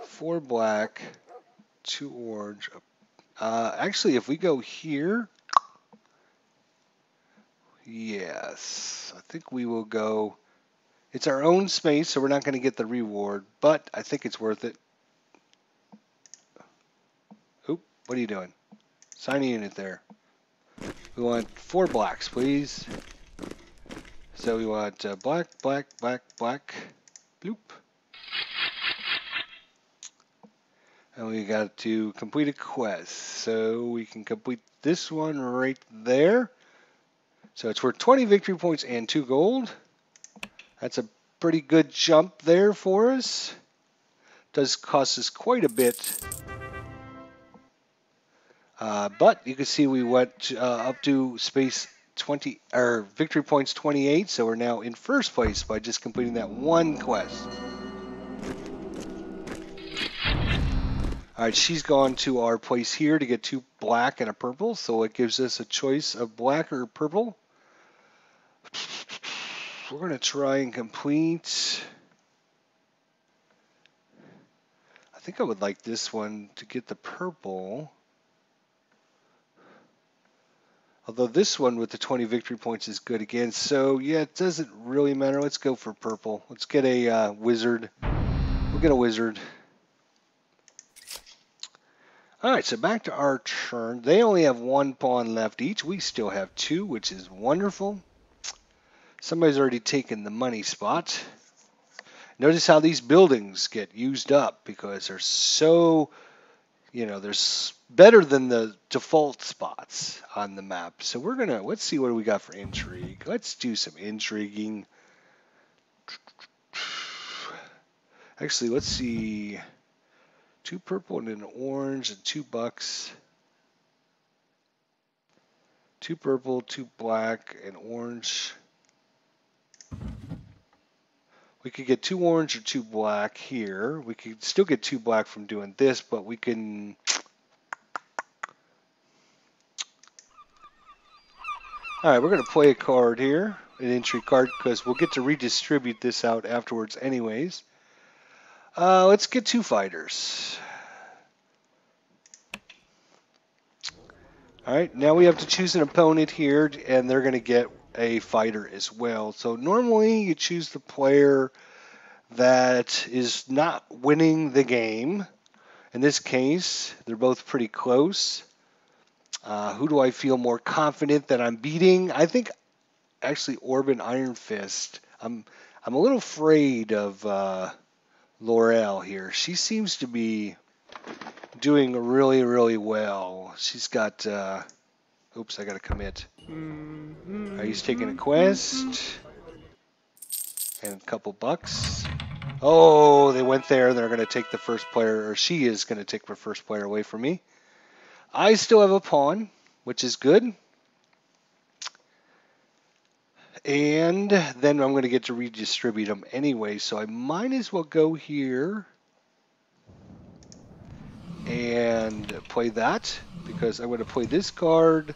4 black, 2 orange. Actually, if we go here, yes, I think we will go. It's our own space, so we're not going to get the reward, but I think it's worth it. Oop, what are you doing? Sign a unit there. We want 4 blacks, please. So we want black, black, black, black. Bloop. And we got to complete a quest. So we can complete this one right there. So it's worth 20 victory points and 2 gold. That's a pretty good jump there for us. Does cost us quite a bit. But you can see we went up to space 20 or victory points 28, so we're now in first place by just completing that one quest. All right, she's gone to our place here to get 2 black and a purple, so it gives us a choice of black or purple. We're going to try and complete. I think I would like this one to get the purple. Although this one with the 20 victory points is good again. So, yeah, it doesn't really matter. Let's go for purple. Let's get a wizard. We'll get a wizard. All right, so back to our turn. They only have 1 pawn left each. We still have 2, which is wonderful. Somebody's already taken the money spot. Notice how these buildings get used up because they're so, they're better than the default spots on the map. So we're going to, let's see what we got for intrigue. Let's do some intriguing. Actually, let's see. 2 purple and an orange and 2 bucks. 2 purple, 2 black, and orange. We could get 2 orange or 2 black here. We could still get 2 black from doing this, but we can... Alright, we're going to play a card here, an intrigue card, because we'll get to redistribute this out afterwards anyways. Let's get 2 fighters. Alright, now we have to choose an opponent here, and they're going to get a fighter as well. So normally you choose the player that is not winning the game. In this case, they're both pretty close. Who do I feel more confident that I'm beating? I think actually Orban Iron Fist. I'm a little afraid of Laurel here. She seems to be doing really, really well. She's got... oops, I got to commit. He's taking a quest. And a couple bucks. Oh, they went there. They're going to take the first player, or she is going to take the first player away from me. I still have a pawn, which is good. And then I'm going to get to redistribute them anyway, so I might as well go here and play that, because I'm going to play this card,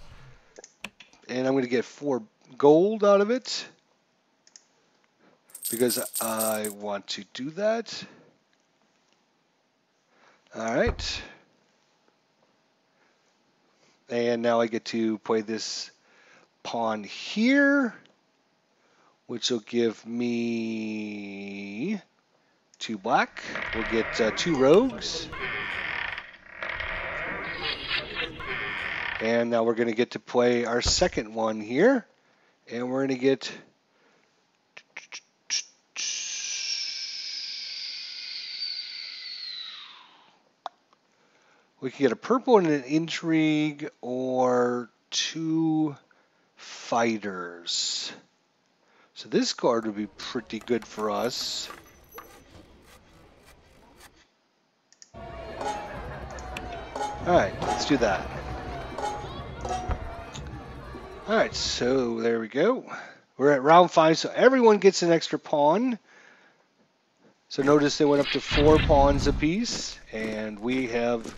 and I'm going to get 4 gold out of it, because I want to do that. All right. And now I get to play this pawn here, which will give me 2 black. We'll get 2 rogues. And now we're going to get to play our second one here. And we're going to get... We can get a purple and an intrigue, or 2 fighters. So this card would be pretty good for us. Alright, let's do that. Alright, so there we go. We're at round 5, so everyone gets an extra pawn. So notice they went up to 4 pawns apiece, and we have...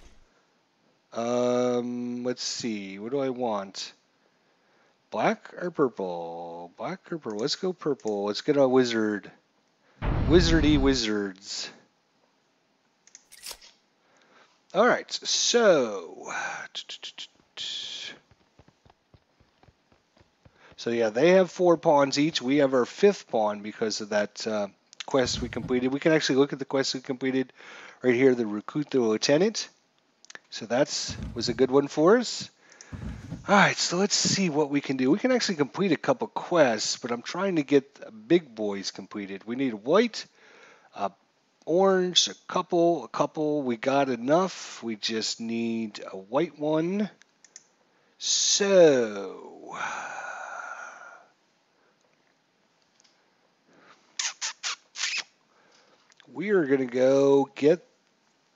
let's see, what do I want? Black or purple? Black or purple? Let's go purple. Let's get a wizard. Wizardy wizards. Alright, so... So yeah, they have 4 pawns each. We have our 5th pawn because of that quest we completed. We can actually look at the quest we completed right here, the Recruit the Lieutenant. So that was a good one for us. Alright, so let's see what we can do. We can actually complete a couple quests, but I'm trying to get big boys completed. We need white, orange, a couple. We got enough. We just need a white one. So we are going to go get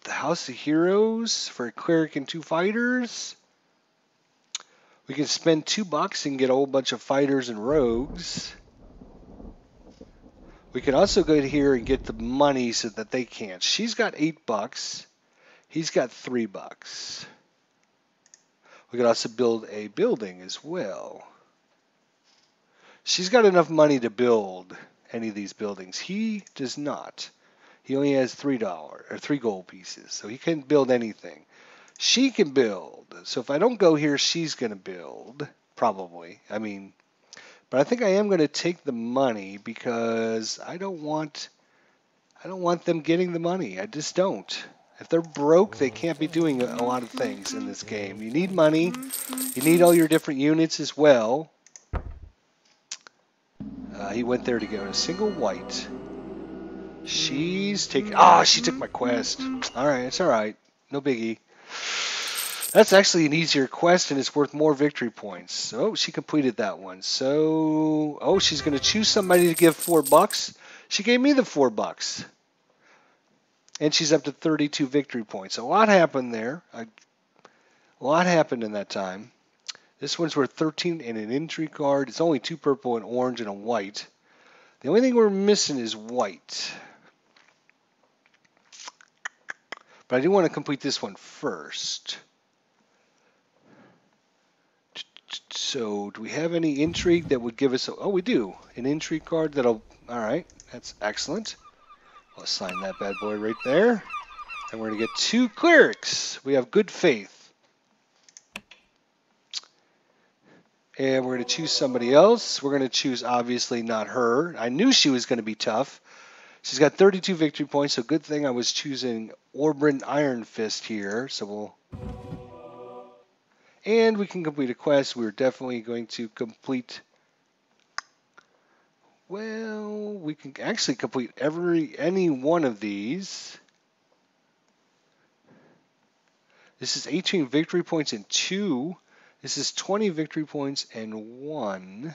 the House of Heroes for a cleric and 2 fighters. We can spend $2 and get a whole bunch of fighters and rogues. We can also go here and get the money so that they can't. She's got $8. He's got $3. We could also build a building as well. She's got enough money to build any of these buildings. He does not. He only has $3 or 3 gold pieces, so he can't build anything. She can build. So if I don't go here, she's going to build, probably. I mean, but I think I am going to take the money because I don't want them getting the money. I just don't. If they're broke, they can't be doing a lot of things in this game. You need money. You need all your different units as well. He went there to get a single white. She's taking... Ah, she took my quest. All right, it's all right. No biggie. That's actually an easier quest, and it's worth more victory points. So she completed that one. So, oh, she's going to choose somebody to give $4. She gave me the $4. And she's up to 32 victory points. A lot happened there. A lot happened in that time. This one's worth 13 and an intrigue card. It's only 2 purple, and orange, and a white. The only thing we're missing is white. But I do want to complete this one first. So, do we have any intrigue that would give us... Oh, we do. An intrigue card that'll... All right, that's excellent. I'll assign that bad boy right there. And we're going to get 2 clerics. We have good faith. And we're going to choose somebody else. We're going to choose, obviously, not her. I knew she was going to be tough. She's got 32 victory points, so good thing I was choosing Orbrin Iron Fist here. So we'll... And we can complete a quest. We're definitely going to complete... Well, we can actually complete any one of these. This is 18 victory points and 2. This is 20 victory points and 1.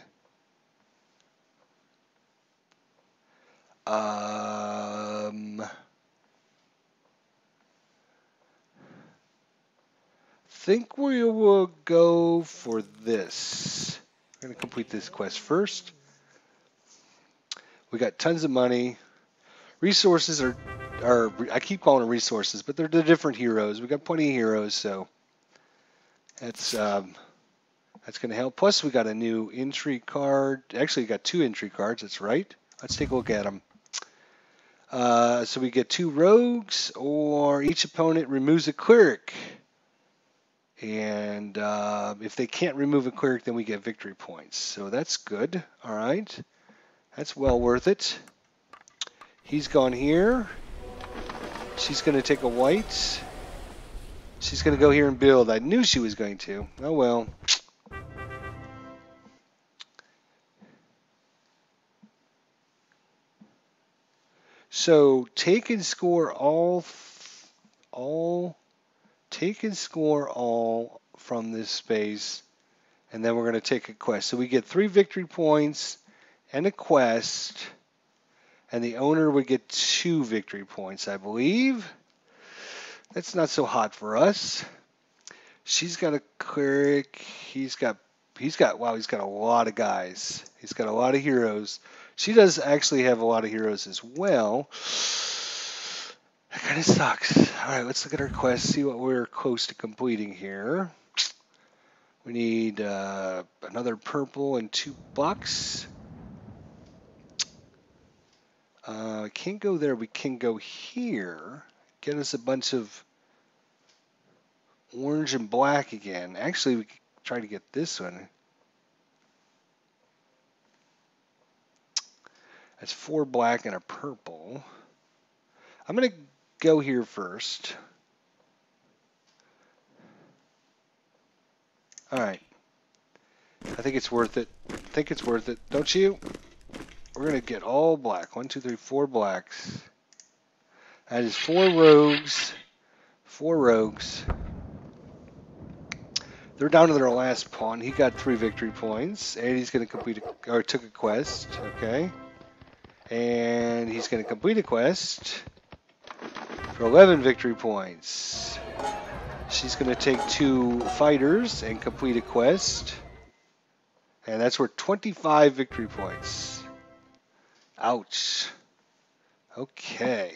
Think we will go for this. We're going to complete this quest first. We got tons of money. Resources are I keep calling them resources, but they're the different heroes. We got plenty of heroes, so that's going to help. Plus, we got a new intrigue card. Actually, we got 2 intrigue cards. That's right. Let's take a look at them. So we get 2 rogues, or each opponent removes a cleric. And if they can't remove a cleric, then we get victory points. So that's good. All right. That's well worth it. He's gone here. She's going to take a white. She's going to go here and build. I knew she was going to. Oh, well. So take and score all from this space, and then we're going to take a quest. So we get 3 victory points and a quest, and the owner would get 2 victory points, I believe. That's not so hot for us. She's got a cleric. He's got wow, he's got a lot of guys. He's got a lot of heroes. She does actually have a lot of heroes as well. That kind of sucks. All right, let's look at our quest, see what we're close to completing here. We need another purple and $2. Can't go there. We can go here. Get us a bunch of orange and black again. Actually, we could try to get this one. That's 4 black and a purple. I'm going to go here first. All right. I think it's worth it. I think it's worth it. Don't you? We're going to get all black. 1, 2, 3, 4 blacks. That is 4 rogues. 4 rogues. They're down to their last pawn. He got 3 victory points, and he's going to complete or took a quest. Okay, and he's going to complete a quest for 11 victory points. She's going to take 2 fighters and complete a quest, and that's worth 25 victory points. Ouch. Okay.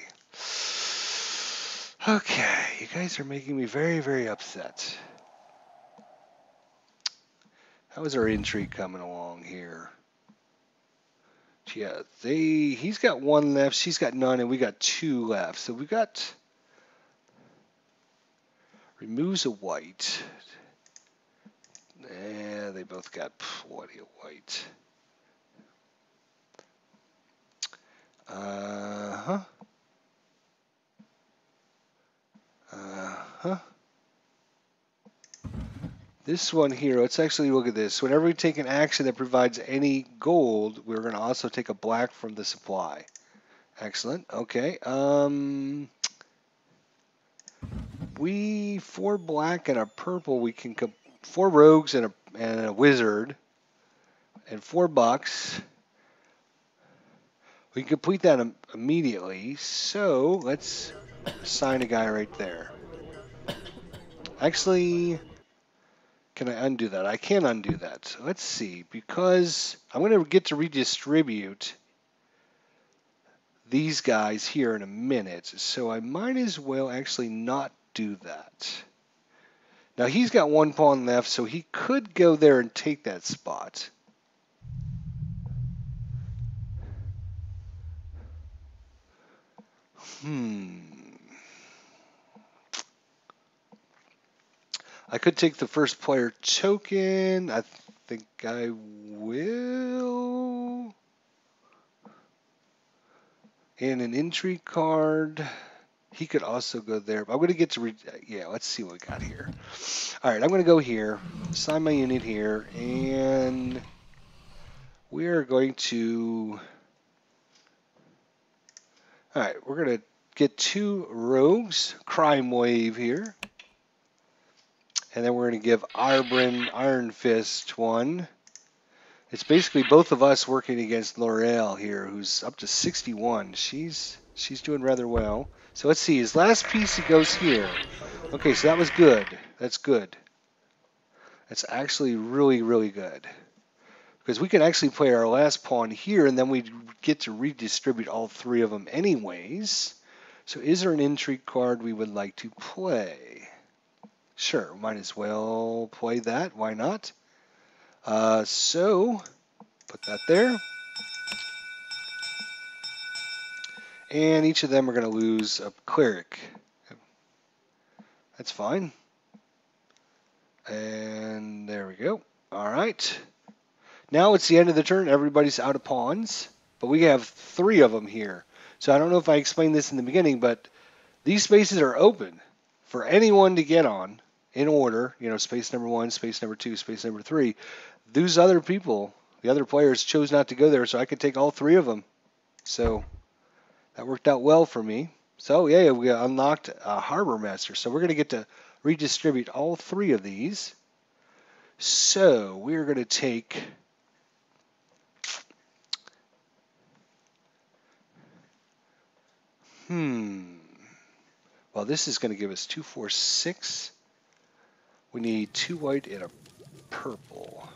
Okay, you guys are making me very, very upset. How is our intrigue coming along here? Yeah, he's got 1 left, she's got none, and we got 2 left. So we got removes a white. Yeah, they both got plenty of white. Uh-huh. Uh-huh. This one here, let's actually look at this. Whenever we take an action that provides any gold, we're going to also take a black from the supply. Excellent. Okay. We 4 black and a purple. We can 4 rogues and a wizard and 4 bucks. We can complete that immediately. So let's assign a guy right there. Actually, can I undo that? I can't undo that. Let's see, because I'm going to get to redistribute these guys here in a minute, so I might as well actually not do that. Now he's got 1 pawn left, so he could go there and take that spot. I could take the first player token. I think I will. And an intrigue card. He could also go there. But I'm going to get to, yeah, let's see what we got here. All right, I'm going to go here, assign my unit here, and we are going to, all right, we're going to get 2 rogues, crime wave here. And then we're going to give Arbrin Iron Fist 1. It's basically both of us working against L'Oreal here, who's up to 61. She's doing rather well. So let's see. His last piece, he goes here. Okay, so that was good. That's good. That's actually really, really good. Because we can actually play our last pawn here, and then we get to redistribute all 3 of them anyways. So is there an intrigue card we would like to play? Sure, might as well play that. Why not? So, put that there. And each of them are going to lose a cleric. That's fine. And there we go. All right. Now it's the end of the turn. Everybody's out of pawns. But we have 3 of them here. So I don't know if I explained this in the beginning, but these spaces are open for anyone to get on in order. You know, space number 1, space number 2, space number 3. Those other people, the other players, chose not to go there, so I could take all 3 of them. So that worked out well for me. So yeah, we unlocked a Harbor Master. So we're going to get to redistribute all 3 of these. So we're going to take well, this is going to give us 2, 4, 6. We need 2 white and a purple.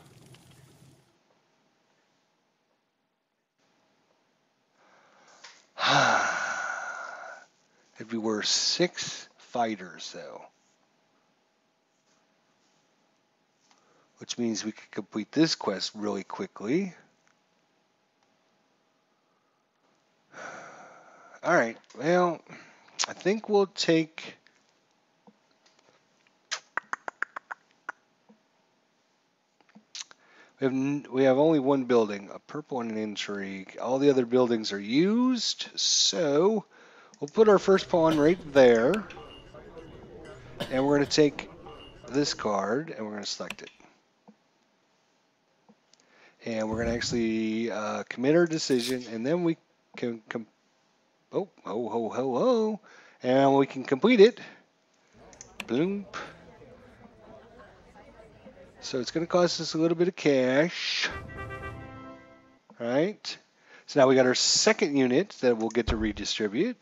If we were 6 fighters, though, which means we could complete this quest really quickly. All right, well, I think we'll take... We have only 1 building, a purple and an intrigue. All the other buildings are used, so we'll put our first pawn right there. And we're going to take this card, and we're going to select it. And we're going to actually commit our decision, and then we can Oh, ho, ho, ho, ho. And we can complete it. Bloom. So it's going to cost us a little bit of cash. All right. So now we got our second unit that we'll get to redistribute.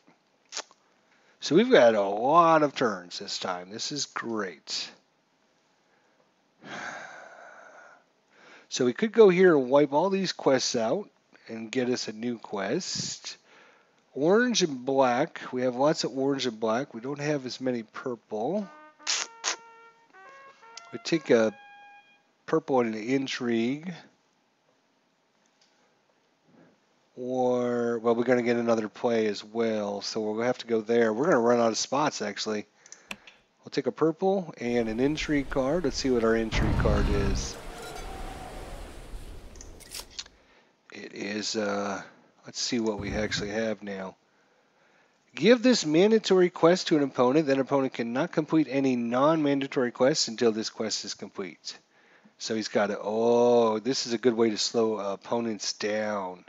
So we've got a lot of turns this time. This is great. So we could go here and wipe all these quests out and get us a new quest. Orange and black. We have lots of orange and black. We don't have as many purple. We take a purple and an intrigue. Or, well, we're going to get another play as well, so we'll have to go there. We're going to run out of spots, actually. We'll take a purple and an intrigue card. Let's see what our intrigue card is. It is, let's see what we actually have now. Give this mandatory quest to an opponent. That opponent cannot complete any non-mandatory quests until this quest is complete. So he's got to, oh, this is a good way to slow opponents down.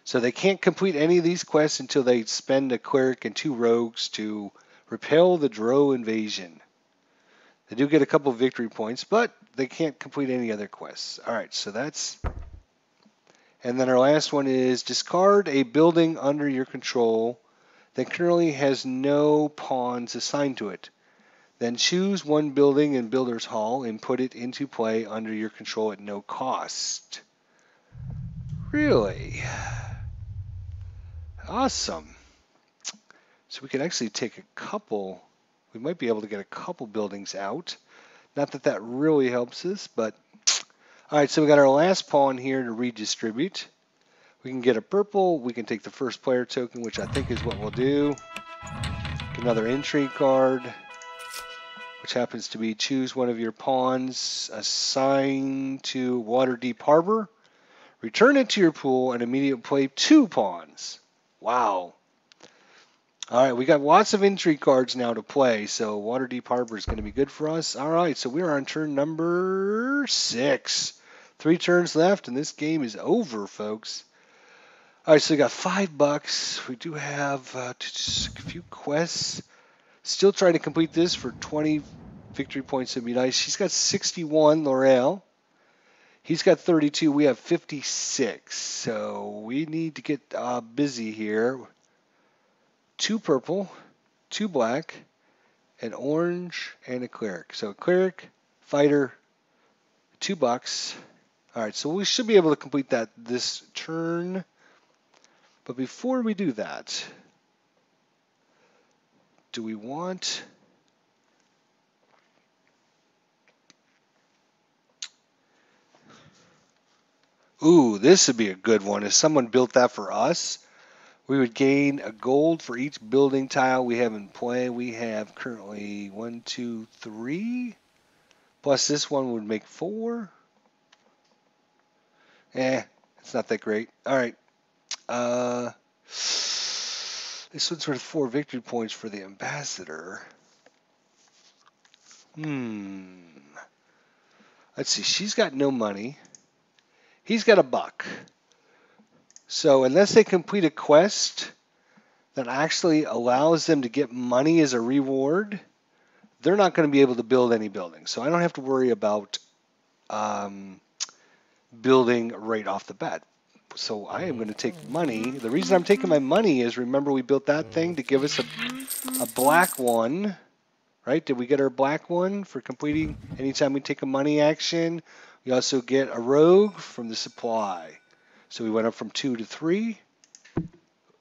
So they can't complete any of these quests until they spend a cleric and 2 rogues to repel the Drow invasion. They do get a couple victory points, but they can't complete any other quests. All right, so that's... And then our last one is discard a building under your control that currently has no pawns assigned to it. Then choose one building in Builder's Hall and put it into play under your control at no cost. Really? Awesome. So we can actually take a couple, we might be able to get a couple buildings out. Not that that really helps us, but... All right, so we got our last pawn here to redistribute. We can get a purple. We can take the first player token, which I think is what we'll do. Another intrigue card, which happens to be choose one of your pawns assigned to Waterdeep Harbor. Return it to your pool and immediately play 2 pawns. Wow. All right, we got lots of intrigue cards now to play, so Waterdeep Harbor is going to be good for us. All right, so we're on turn number 6. 3 turns left, and this game is over, folks. All right, so we got $5. We do have just a few quests. Still trying to complete this for 20 victory points would be nice. She's got 61, L'Oreal. He's got 32. We have 56. So we need to get busy here. 2 purple, 2 black, an orange, and a cleric. So a cleric, fighter, $2. All right, so we should be able to complete that this turn. But before we do that, do we want... Ooh, this would be a good one. If someone built that for us, we would gain a gold for each building tile we have in play. We have currently 1, 2, 3. Plus this one would make 4. It's not that great. All right. This one's worth 4 victory points for the ambassador. Let's see. She's got no money. He's got $1. So unless they complete a quest that actually allows them to get money as a reward, they're not going to be able to build any buildings. So I don't have to worry about building right off the bat. So I am going to take money. The reason I'm taking my money is, remember we built that thing to give us a black one, right? Did we get our black one for completing anytime we take a money action? We also get a rogue from the supply. So we went up from 2 to 3.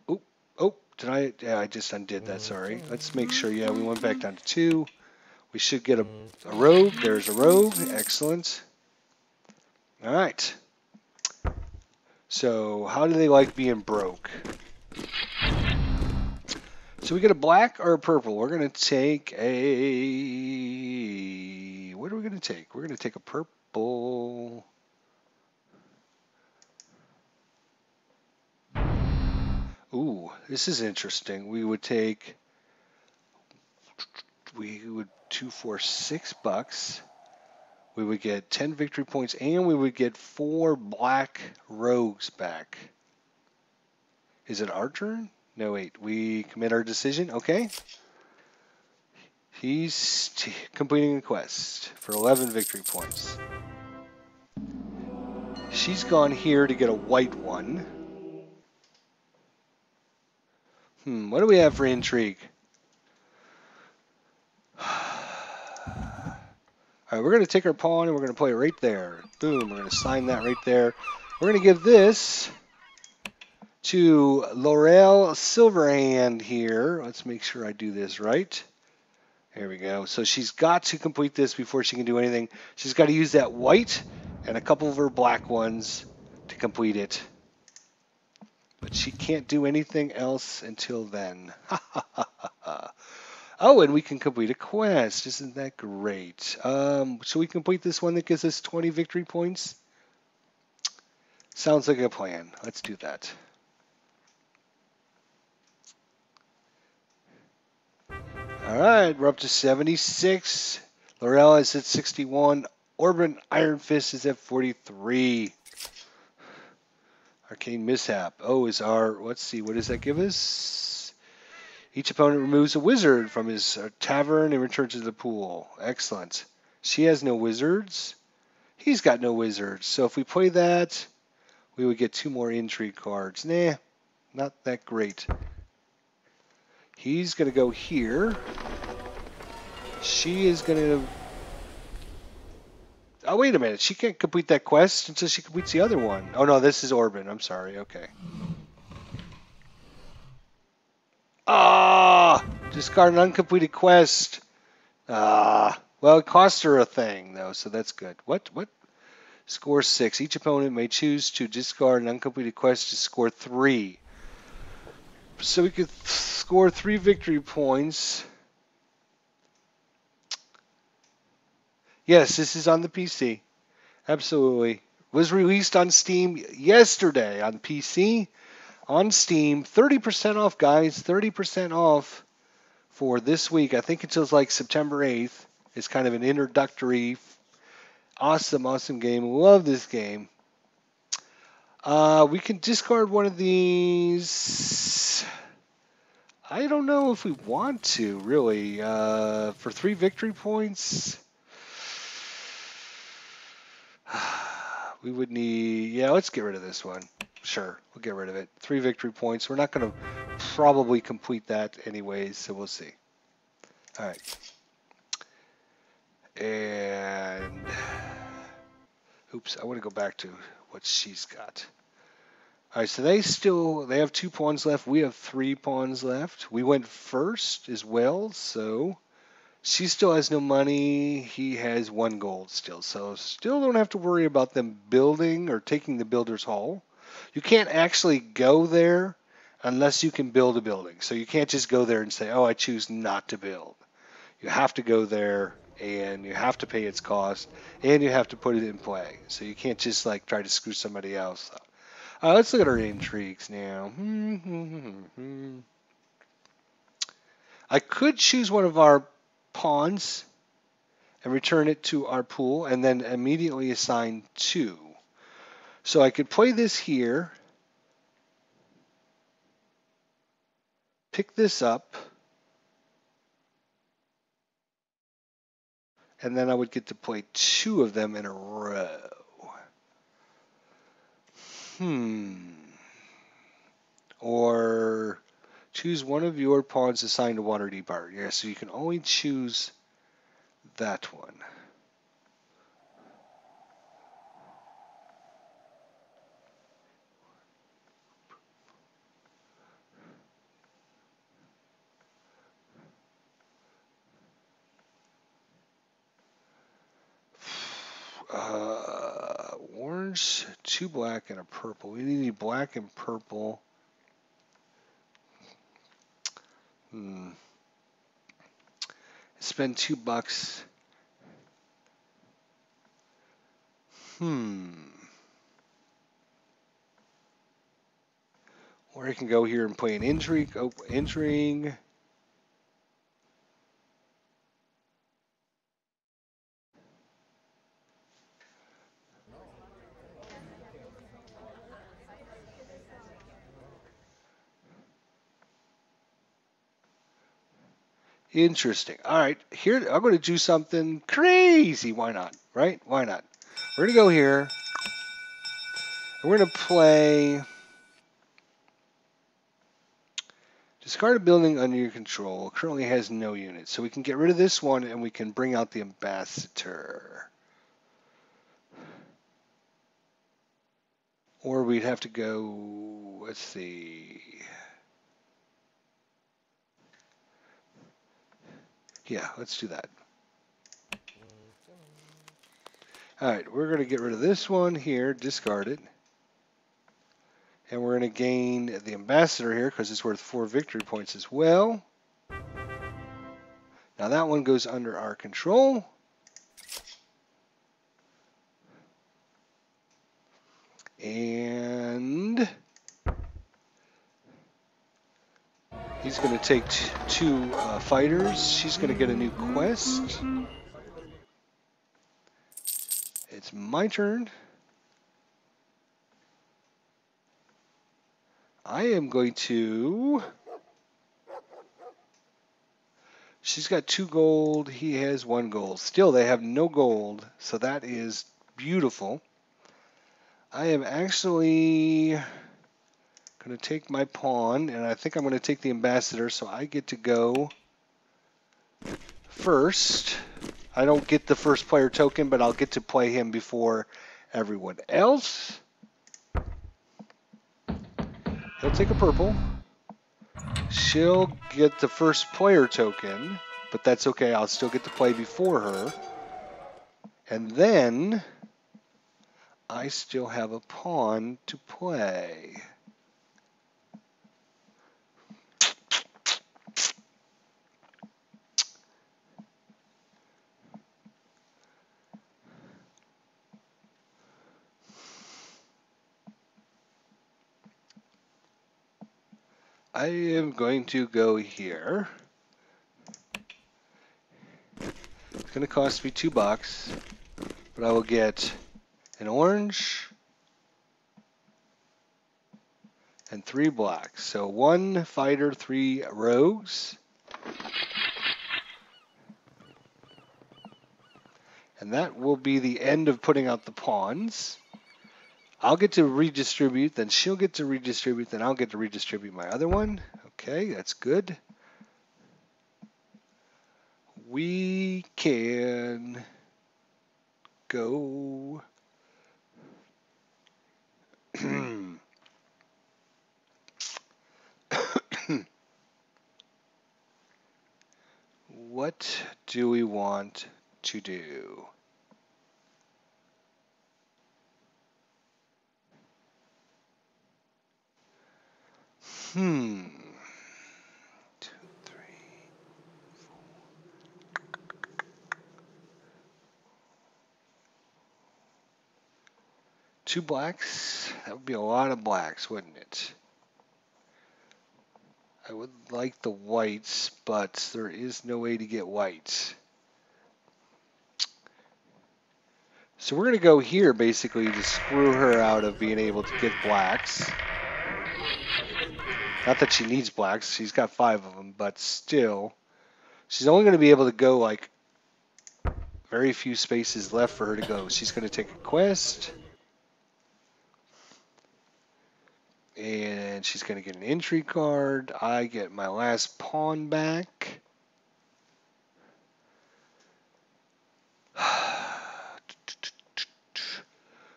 Oh, did I? Yeah, I just undid that, sorry. Let's make sure, yeah, we went back down to 2. We should get a rogue. There's a rogue. Excellent. All right. So how do they like being broke? So we get a black or a purple. We're going to take a... What are we going to take? We're going to take a purple. Ooh, this is interesting. We would take... We would 2 for $6. We would get 10 victory points, and we would get 4 black rogues back. Is it our turn? No, wait. We commit our decision. Okay. He's completing a quest for 11 victory points. She's gone here to get a white one. What do we have for intrigue? All right, we're going to take our pawn and we're going to play it right there. Boom, we're going to sign that right there. We're going to give this to Laurel Silverhand here. Let's make sure I do this right. There we go. So she's got to complete this before she can do anything. She's got to use that white and a couple of her black ones to complete it. But she can't do anything else until then. Oh, and we can complete a quest. Isn't that great? Should we complete this one that gives us 20 victory points? Sounds like a plan. Let's do that. All right, we're up to 76. Laurel is at 61. Orban Iron Fist is at 43. Arcane Mishap. Oh, is our, let's see, what does that give us? Each opponent removes a wizard from his tavern and returns to the pool. Excellent. She has no wizards. He's got no wizards. So if we play that, we would get 2 more intrigue cards. Nah, not that great. He's going to go here. She is going to... Oh, wait a minute. She can't complete that quest until she completes the other one. Oh, no, this is Orban. I'm sorry. Okay. Ah! Discard an uncompleted quest. Ah. Well, it cost her a thing, though, so that's good. What? Score 6. Each opponent may choose to discard an uncompleted quest to score 3. So we could score 3 victory points. Yes, this is on the PC. Absolutely. Was released on Steam yesterday on PC. On Steam. 30% off, guys. 30% off for this week. I think until like September 8th. It's kind of an introductory, awesome game. Love this game. We can discard one of these. I don't know if we want to, really. For 3 victory points, we would need... Yeah, let's get rid of this one. Sure, we'll get rid of it. 3 victory points. We're not going to probably complete that anyways, so we'll see. All right. And... Oops, I want to go back to what she's got. All right, so they have 2 pawns left. We have 3 pawns left. We went first as well, so she still has no money. He has 1 gold still, so still don't have to worry about them building or taking the builder's hall. You can't actually go there unless you can build a building. So you can't just go there and say, oh, I choose not to build. You have to go there, and you have to pay its cost, and you have to put it in play. So you can't just like try to screw somebody else up. Let's look at our intrigues now. I could choose one of our pawns and return it to our pool and then immediately assign 2. So I could play this here, pick this up, and then I would get to play 2 of them in a row. Or choose one of your pawns assigned to Waterdeep art. Yeah, so you can only choose that one. Orange, 2 black, and a purple. We need black and purple. Spend $2. Or I can go here and play an intrigue. Oh, intrigue. Interesting. All right, here I'm going to do something crazy. Why not? Right? Why not? We're going to go here. And we're going to play. Discard a building under your control. Currently has no units. So we can get rid of this one and we can bring out the ambassador. Or we'd have to go, let's see. Yeah, let's do that. All right, we're going to get rid of this one here, discard it. And we're going to gain the ambassador here because it's worth 4 victory points as well. Now that one goes under our control. And he's going to take 2 fighters. She's going to get a new quest. It's my turn. I am going to... She's got 2 gold. He has 1 gold. Still, they have no gold, so that is beautiful. I am actually going to take my pawn, and I think I'm going to take the ambassador, so I get to go first. I don't get the first player token, but I'll get to play him before everyone else. He'll take a purple. She'll get the first player token, but that's okay. I'll still get to play before her. And then I still have a pawn to play. I am going to go here. It's going to cost me $2, but I will get an orange and 3 blacks. So 1 fighter, 3 rogues. And that will be the end of putting out the pawns. I'll get to redistribute, then she'll get to redistribute, then I'll get to redistribute my other one. Okay, that's good. We can go. What do we want to do? Hmm. 2, 3, 4. Two blacks? That would be a lot of blacks, wouldn't it? I would like the whites, but there is no way to get whites. So we're going to go here basically to screw her out of being able to get blacks. Not that she needs blacks, she's got 5 of them, but still. She's only going to be able to go like very few spaces left for her to go. She's going to take a quest. And she's going to get an entry card. I get my last pawn back.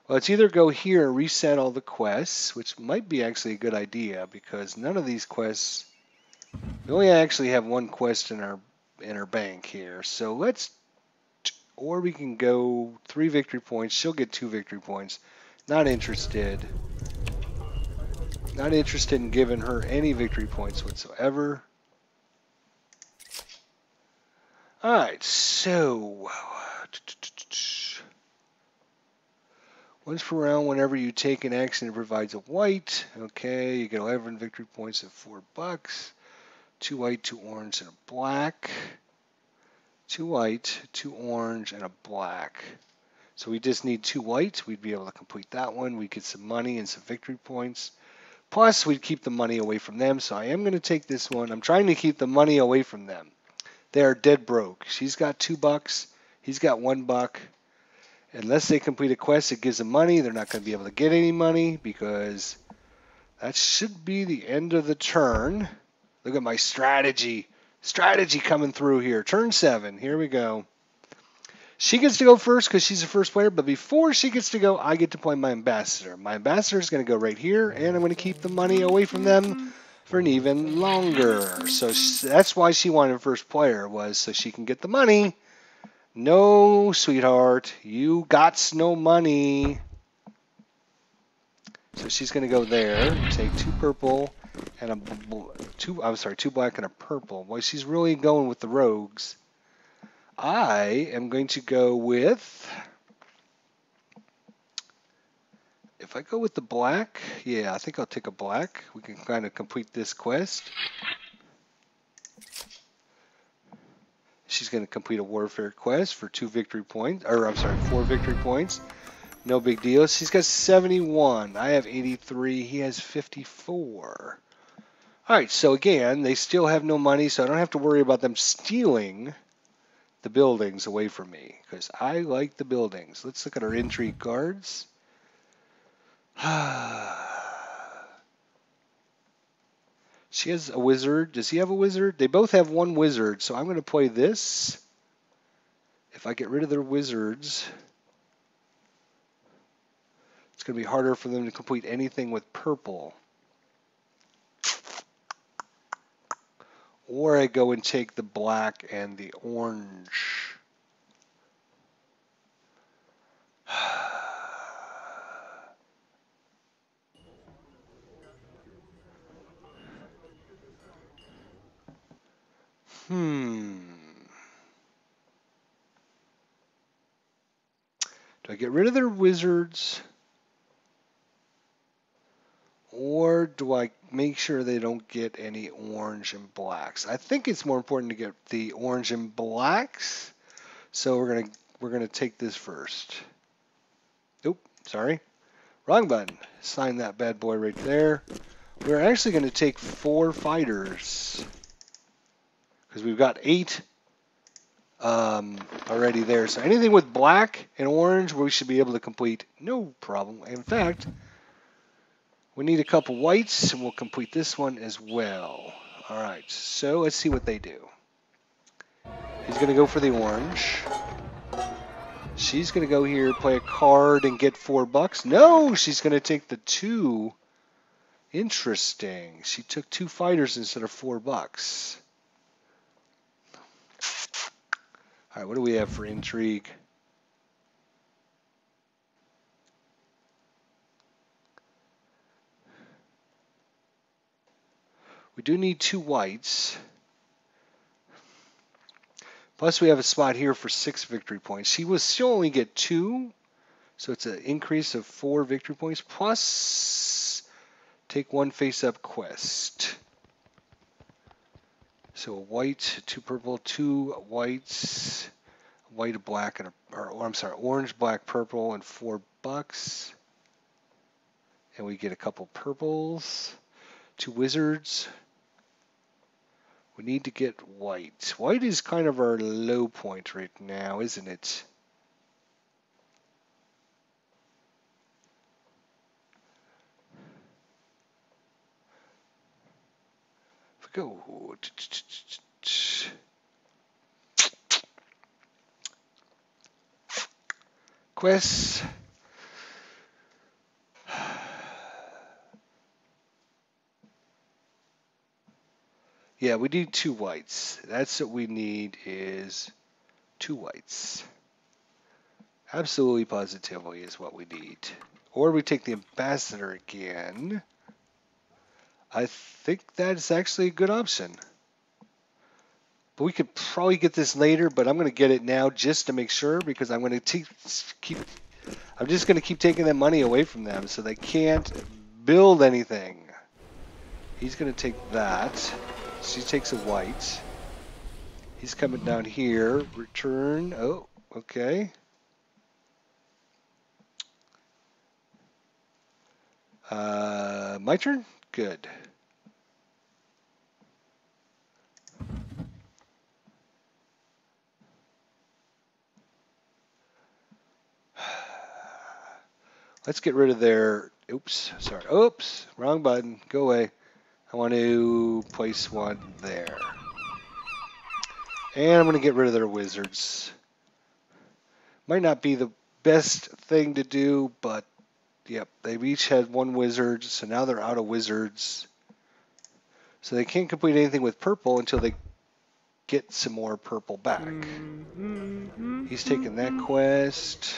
Well, let's either go here and reset all the quests, which might be actually a good idea because none of these quests, we only actually have 1 quest in our bank here. So let's, or we can go 3 victory points. She'll get 2 victory points. Not interested. Not interested in giving her any victory points whatsoever. All right, so once per round, whenever you take an action, it provides a white. Okay, you get 11 victory points at $4. 2 white, 2 orange, and a black. 2 white, 2 orange, and a black. So we just need 2 white. We'd be able to complete that one. We'd get some money and some victory points. Plus, we'd keep the money away from them. So I am going to take this one. I'm trying to keep the money away from them. They are dead broke. She's got $2. He's got $1. Unless they complete a quest that gives them money, they're not going to be able to get any money because that should be the end of the turn. Look at my strategy. Strategy coming through here. Turn 7. Here we go. She gets to go first because she's the first player, but before she gets to go, I get to play my ambassador. My ambassador is going to go right here, and I'm going to keep the money away from them for an even longer. So that's why she wanted first player, was so she can get the money. No, sweetheart, you got no money. So she's going to go there, take 2 purple and two black and a purple. Boy, she's really going with the rogues. I am going to go with, if I go with the black, yeah, I think I'll take a black. We can kind of complete this quest. She's going to complete a warfare quest for 2 victory points, or I'm sorry, 4 victory points. No big deal. She's got 71. I have 83. He has 54. All right, so again, they still have no money, so I don't have to worry about them stealing the buildings away from me because I like the buildings. Let's look at our intrigue cards. She has a wizard. Does he have a wizard? They both have 1 wizard, so I'm going to play this. If I get rid of their wizards, it's going to be harder for them to complete anything with purple. Or I go and take the black and the orange. Do I get rid of their wizards? Or do I make sure they don't get any orange and blacks? I think it's more important to get the orange and blacks. So we're gonna take this first. Oop, sorry. Wrong button. Sign that bad boy right there. We're actually going to take 4 fighters because we've got 8 already there. So anything with black and orange we should be able to complete, no problem. In fact, we need a couple whites and we'll complete this one as well. All right, so let's see what they do. He's going to go for the orange. She's going to go here, play a card, and get $4. No, she's going to take the 2. Interesting. She took 2 fighters instead of $4. All right, what do we have for intrigue? We do need 2 whites. Plus we have a spot here for 6 victory points. She'll only get 2, so it's an increase of 4 victory points. Plus, take 1 face-up quest. So a white, 2 purple, 2 whites, white, a black, and orange, black, purple, and $4. And we get a couple purples, 2 wizards. We need to get white. White is kind of our low point right now, isn't it? If we go... Quests. Yeah, we need 2 whites. That's what we need is 2 whites. Absolutely positively is what we need. Or we take the ambassador again. I think that's actually a good option. But we could probably get this later, but I'm going to get it now just to make sure because I'm going to I'm just going to keep taking that money away from them so they can't build anything. He's going to take that. She takes a white. He's coming down here. Return. Oh, okay. My turn? Good. Let's get rid of their, oops, sorry, oops, wrong button, go away. I want to place one there. And I'm going to get rid of their wizards. Might not be the best thing to do, but yep, they've each had one wizard, so now they're out of wizards. So they can't complete anything with purple until they get some more purple back. He's taking that quest.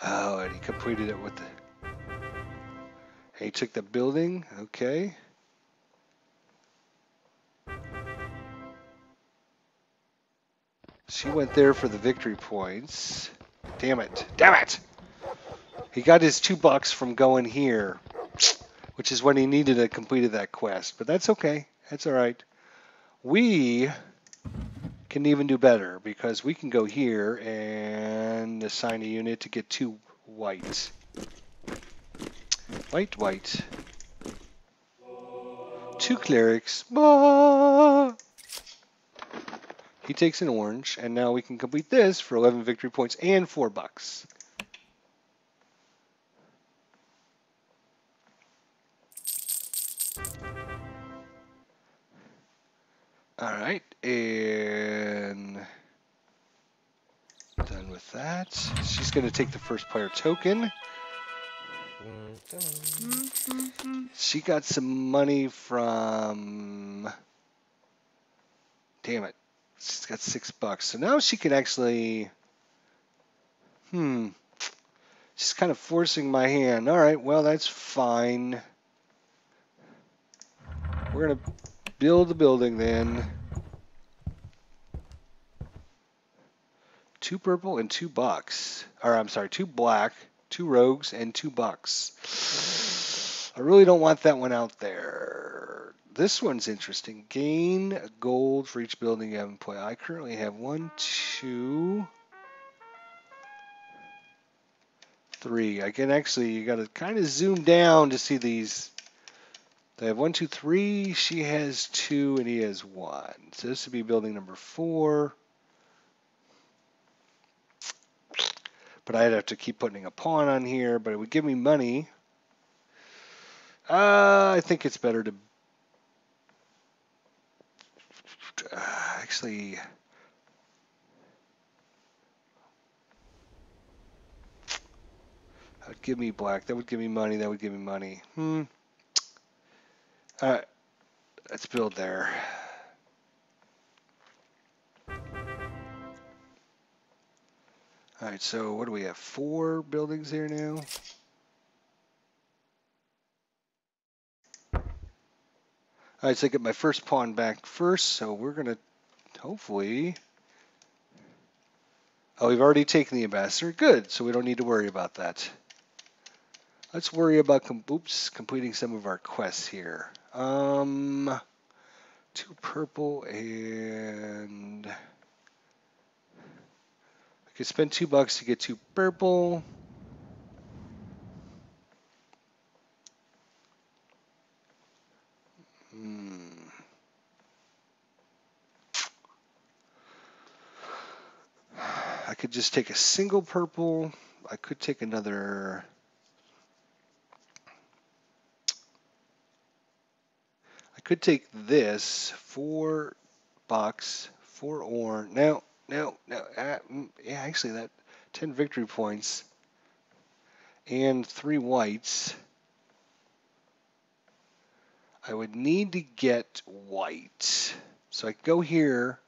Oh, and he completed it with the... He took the building, okay. She went there for the victory points. Damn it. Damn it! He got his $2 from going here, which is when he needed to completed that quest. But that's okay. That's all right. We can even do better because we can go here and assign a unit to get 2 white. White, white. 2 clerics. Ah! He takes an orange, and now we can complete this for 11 victory points and $4. All right, and done with that. She's going to take the first player token. She got some money from... Damn it. She's got $6. So now she can actually... She's kind of forcing my hand. All right, well, that's fine. We're going to build the building then. 2 purple and $2. Or, I'm sorry, 2 black, 2 rogues, and $2. I really don't want that one out there. This one's interesting. Gain gold for each building you have in play. I currently have 1, 2, 3. I can actually, you got to kind of zoom down to see these. They have 1, 2, 3. She has 2, and he has 1. So this would be building number 4. But I'd have to keep putting a pawn on here, but it would give me money. I think it's better to actually... That would give me black. That would give me money. That would give me money. All right. Let's build there. All right, so what do we have? 4 buildings here now? All right, so I get my first pawn back first, so we're going to hopefully... Oh, we've already taken the ambassador. Good, so we don't need to worry about that. Let's worry about completing some of our quests here. 2 purple and... I could spend $2 to get 2 purple. I could just take a single purple. I could take another... I could take this, $4, 4 orange. No. Yeah, actually that 10 victory points and 3 whites. I would need to get white. So I could go here.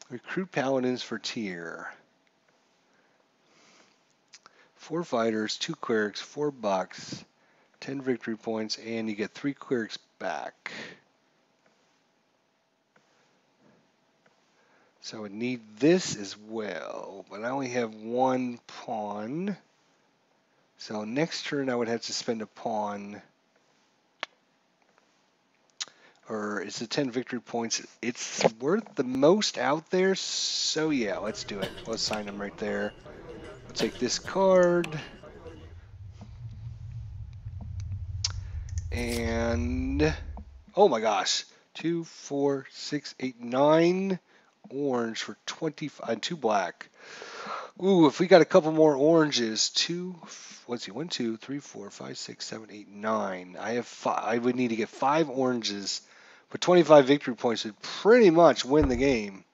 Recruit paladins for tier. 4 fighters, 2 clerics, $4, 10 victory points, and you get 3 clerics back. So I would need this as well, but I only have 1 pawn. So next turn I would have to spend a pawn. or is it 10 victory points? It's worth the most out there, so yeah, let's do it. We'll assign them right there. We'll take this card. And, oh my gosh, 2, 4, 6, 8, 9 orange for 25, and 2 black. Ooh, if we got a couple more oranges, 2, let's see, 1, 2, 3, 4, 5, 6, 7, 8, 9. I have 5, I would need to get 5 oranges, but 25 victory points would pretty much win the game.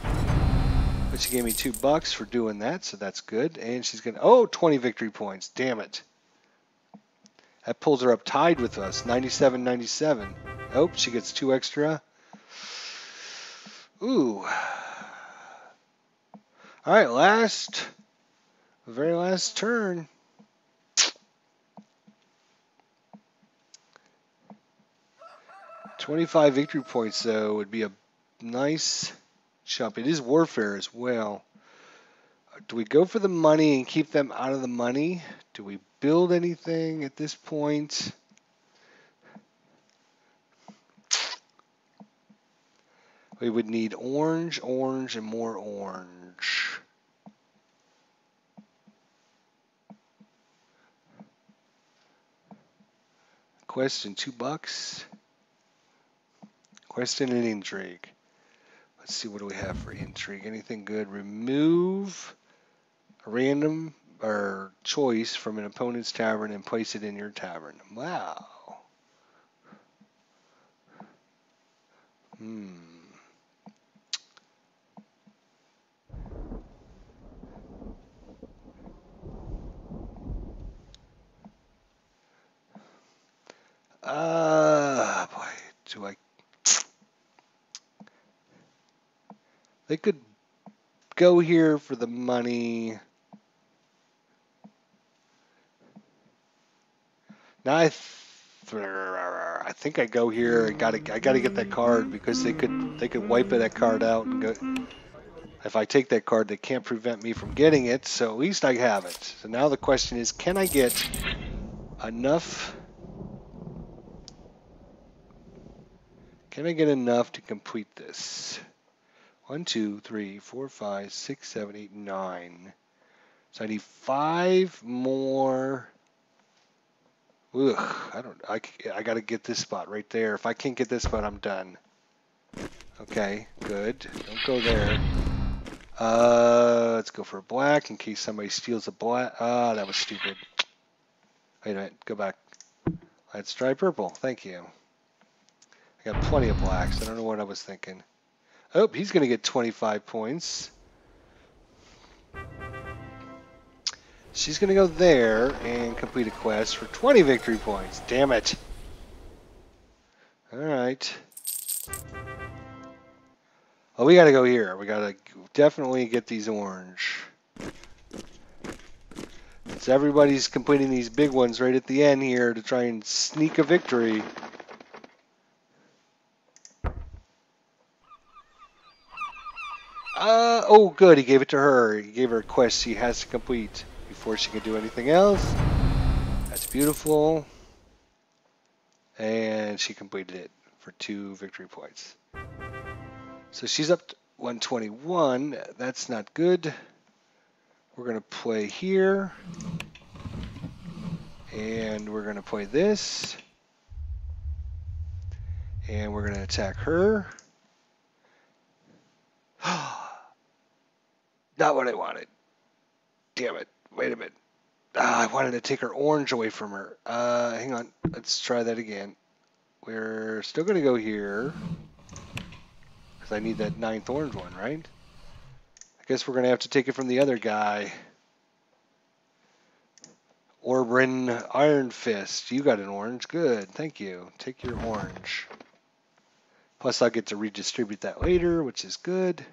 But she gave me $2 for doing that, so that's good. And she's gonna, oh, 20 victory points. Damn it. That pulls her up tied with us, 97, 97. Oh, she gets 2 extra. Ooh. All right, very last turn. $25 victory points, though, would be a nice jump. It is warfare as well. Do we go for the money and keep them out of the money? Do we build anything at this point? We would need orange, orange, and more orange. Question, $2. Question and intrigue. Let's see, what do we have for intrigue? Anything good? Remove a random or choice from an opponent's tavern and place it in your tavern. Wow. Boy, do I... They could go here for the money. Now I think I go here. I gotta get that card because they could wipe that card out and go. If I take that card, they can't prevent me from getting it. So at least I have it. So now the question is, can I get enough? Can I get enough to complete this? 1, 2, 3, 4, 5, 6, 7, 8, 9. So I need 5 more. Ugh, I got to get this spot right there. If I can't get this spot, I'm done. Okay, good. Don't go there. Let's go for a black in case somebody steals a black. Ah, that was stupid. Wait a minute, go back. Let's try purple. Thank you. I got plenty of blacks. I don't know what I was thinking. Oh, he's going to get 25 points. She's going to go there and complete a quest for 20 victory points. Damn it. All right. Oh, we got to go here. We got to definitely get these orange. So everybody's completing these big ones right at the end here to try and sneak a victory. Oh, good. He gave it to her. He gave her a quest she has to complete before she can do anything else. That's beautiful. And she completed it for 2 victory points. So she's up to 121. That's not good. We're going to play here. And we're going to play this. And we're going to attack her. Not what I wanted. Damn it. Wait a minute. I wanted to take her orange away from her. Hang on. Let's try that again. We're still going to go here. Because I need that 9th orange one, right? I guess we're going to have to take it from the other guy. Orbrin Iron Fist. You got an orange. Good. Thank you. Take your orange. Plus, I'll get to redistribute that later, which is good.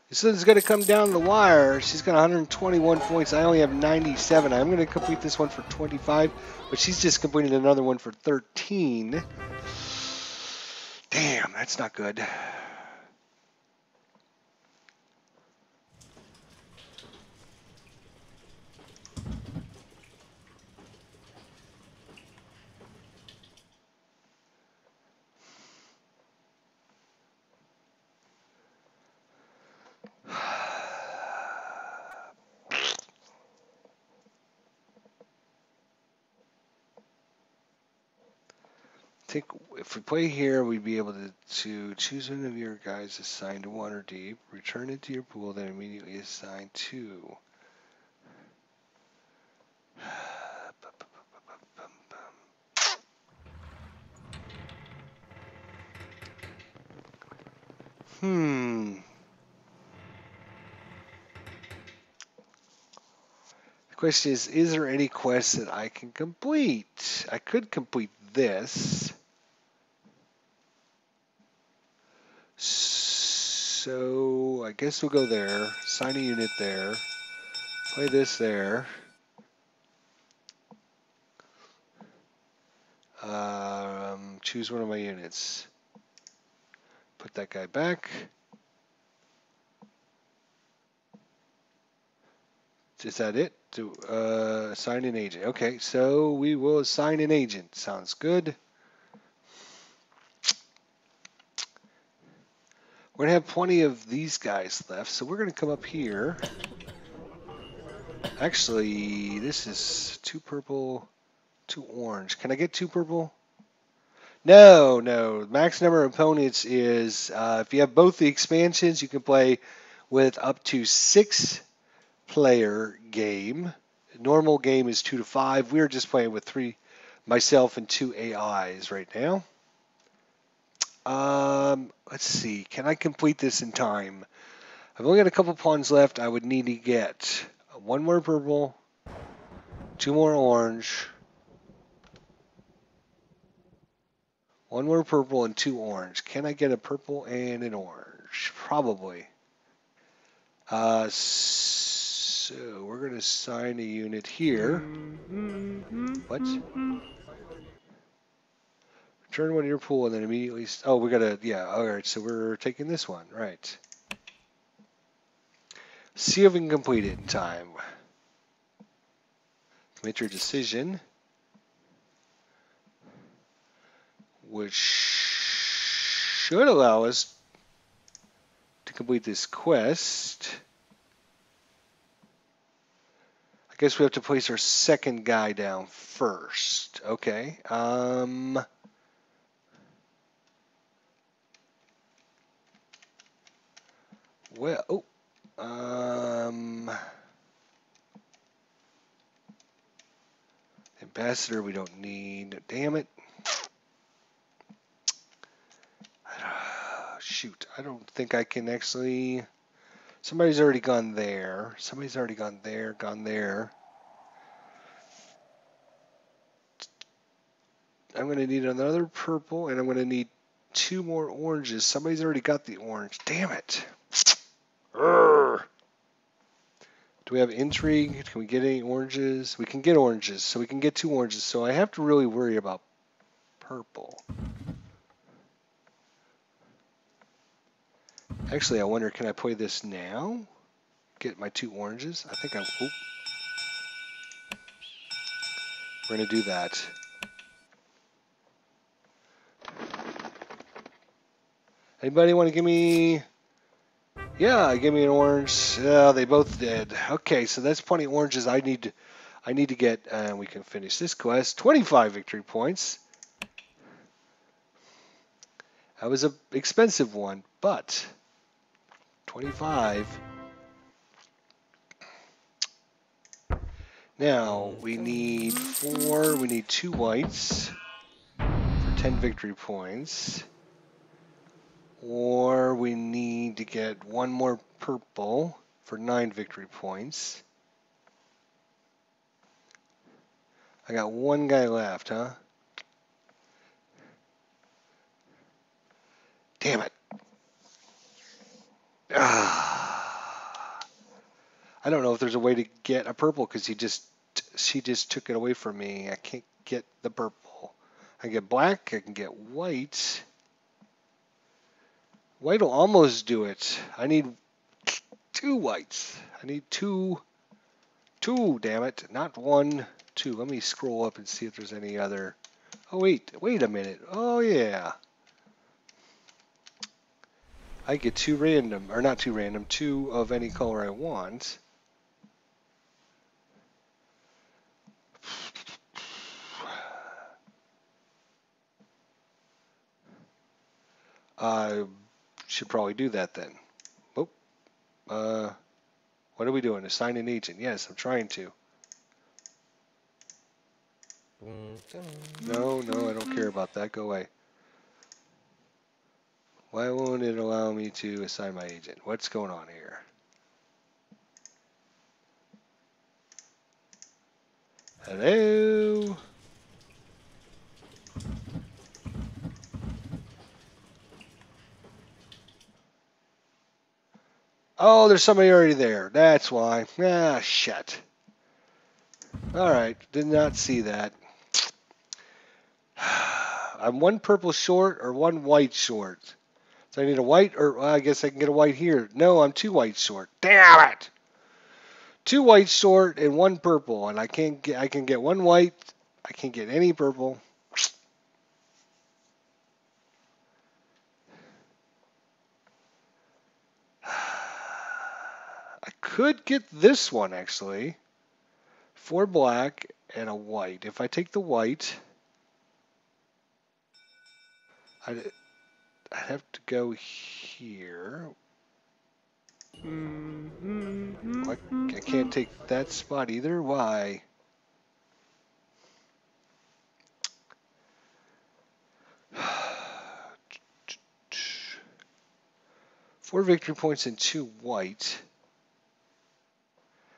This is going to come down the wire. She's got 121 points. I only have 97. I'm going to complete this one for 25, but she's just completed another one for 13. Damn, that's not good. think if we play here, we'd be able to choose one of your guys assigned to Waterdeep, return it to your pool, then immediately assign two. Hmm. The question is there any quest that I can complete? I could complete this. So I guess we'll go there, assign a unit there, play this there. Choose one of my units. Put that guy back. Is that it? To assign an agent. Okay, so we will assign an agent. Sounds good. We're gonna have plenty of these guys left, so we're gonna come up here. Actually, this is 2 purple, 2 orange. Can I get 2 purple? No, no. Max number of opponents is if you have both the expansions, you can play with up to 6 player game. Normal game is 2 to 5. We're just playing with 3, myself and 2 AIs right now. Let's see. Can I complete this in time? I've only got a couple pawns left. I would need to get 1 more purple, 2 more orange, 1 more purple, and 2 orange. Can I get a purple and an orange? Probably. So we're going to assign a unit here. What? Return one to your pool and then immediately. Oh, we got to. Yeah. All right. So we're taking this one. Right. See if we can complete it in time. Commit your decision, which should allow us to complete this quest. I guess we have to place our second guy down first. Okay. Well, ambassador we don't need. Damn it. Shoot, I don't think I can actually. Somebody's already gone there. Somebody's already gone there, gone there. I'm going to need another purple, and I'm going to need 2 more oranges. Somebody's already got the orange. Damn it. Urgh. Do we have intrigue? Can we get any oranges? We can get oranges, so we can get 2 oranges. So I have to really worry about purple. Actually, I wonder, can I play this now? Get my 2 oranges? I think I'm... Oh. We're going to do that. Anybody want to give me... Yeah, give me an orange. Yeah, they both did. Okay, so that's plenty of oranges I need to get, and we can finish this quest. 25 victory points. That was an expensive one, but 25. Now, we need 4, we need 2 whites for 10 victory points. Or we need to get 1 more purple for 9 victory points. I got 1 guy left, huh? Damn it. I don't know if there's a way to get a purple because she just took it away from me. I can't get the purple. I can get black, I can get white. White will almost do it. I need 2 whites. I need 2, damn it. Not 1, 2. Let me scroll up and see if there's any other. Oh, wait a minute. Oh, yeah. I get 2 random, or not 2 random, 2 of any color I want. I should probably do that then. Oh, what are we doing? Assign an agent. Yes, I'm trying to. No, I don't care about that. Go away. Why won't it allow me to assign my agent? What's going on here? Hello? Oh, there's somebody already there. That's why. Ah, shit. Alright, did not see that. I'm one purple short or one white short. So I need a white, or well, I guess I can get a white here. No, I'm two white short. Damn it! Two white short and one purple, and I can get one white. I can't get any purple. I could get this one actually. Four black and a white. If I take the white, I'd have to go here. I can't take that spot either. Why? Four victory points and two white.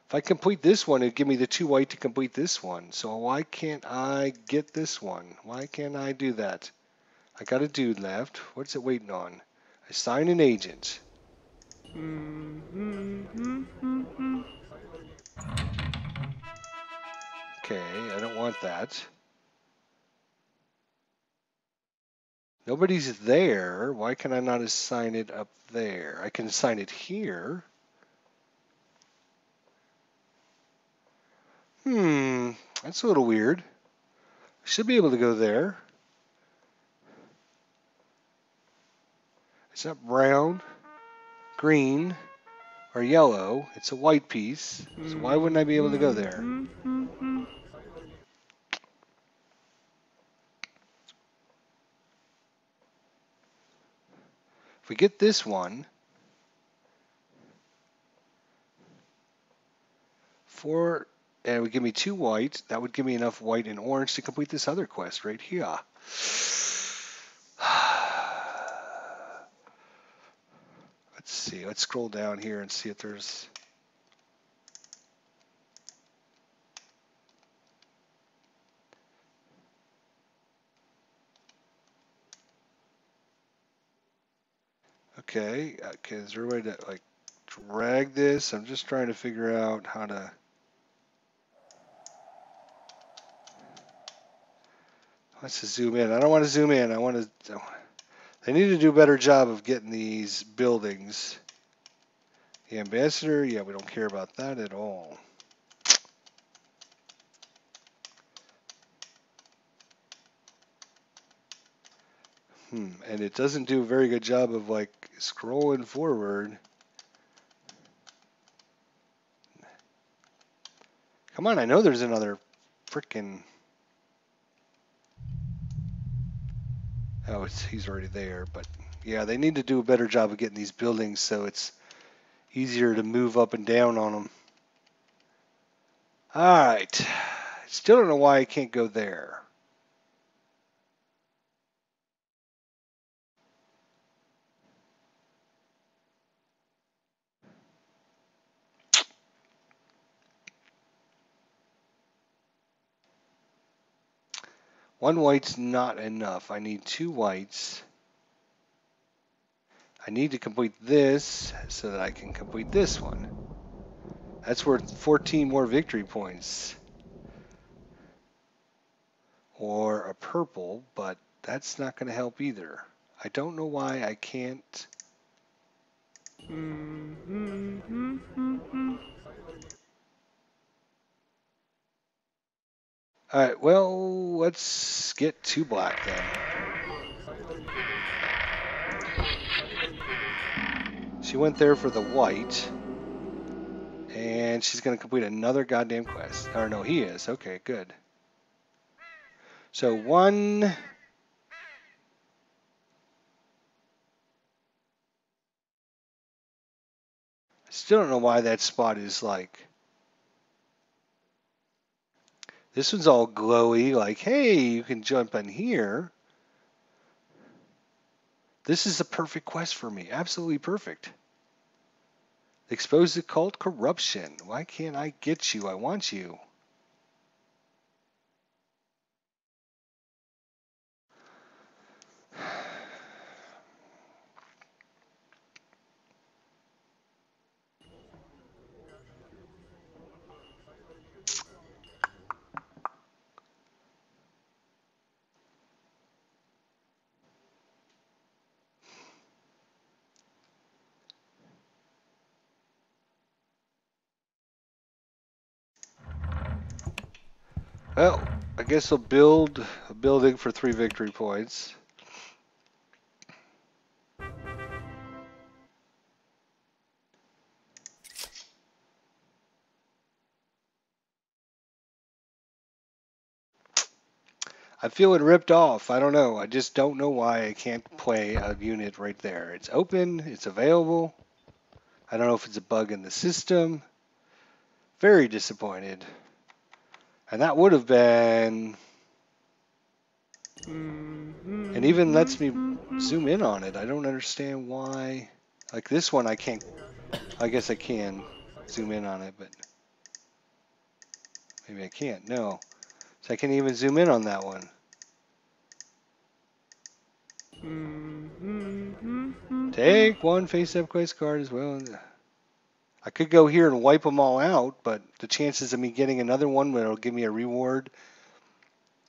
If I complete this one, it'd give me the two white to complete this one. So why can't I get this one? Why can't I do that? I got a dude left. What's it waiting on? Assign an agent. Okay, I don't want that. Nobody's there. Why can I not assign it up there? I can assign it here. That's a little weird. I should be able to go there. It's not brown, green, or yellow. It's a white piece. So why wouldn't I be able to go there? If we get this one, and it would give me two white, that would give me enough white and orange to complete this other quest right here. Let's see. Let's scroll down here and see if there's... Okay, is there a way to like drag this? I'm just trying to figure out how to... Let's just zoom in. I don't want to zoom in. I want to... They need to do a better job of getting these buildings. The ambassador, yeah, we don't care about that at all. And it doesn't do a very good job of like scrolling forward. Come on, I know there's another frickin'... Oh, he's already there, but yeah, they need to do a better job of getting these buildings so it's easier to move up and down on them. All right, still don't know why I can't go there. One white's not enough. I need two whites. I need to complete this so that I can complete this one. That's worth 14 more victory points. Or a purple, but that's not going to help either. I don't know why I can't. All right, well, let's get two black then. She went there for the white. And she's going to complete another goddamn quest. Or no, he is. Okay, good. So one... I still don't know why that spot is like... This one's all glowy, like, hey, you can jump in here. This is a perfect quest for me. Absolutely perfect. Expose the cult corruption. Why can't I get you? I want you. Well, I guess I'll build a building for 3 victory points. I'm feeling ripped off. I don't know. I just don't know why I can't play a unit right there. It's open. It's available. I don't know if it's a bug in the system. Very disappointed. And that would have been... And even lets me zoom in on it. I don't understand why. Like this one I can't... I guess I can zoom in on it, but... Maybe I can't. No. So I can't even zoom in on that one. Take one face-up quest card as well. I could go here and wipe them all out, but the chances of me getting another one where it'll give me a reward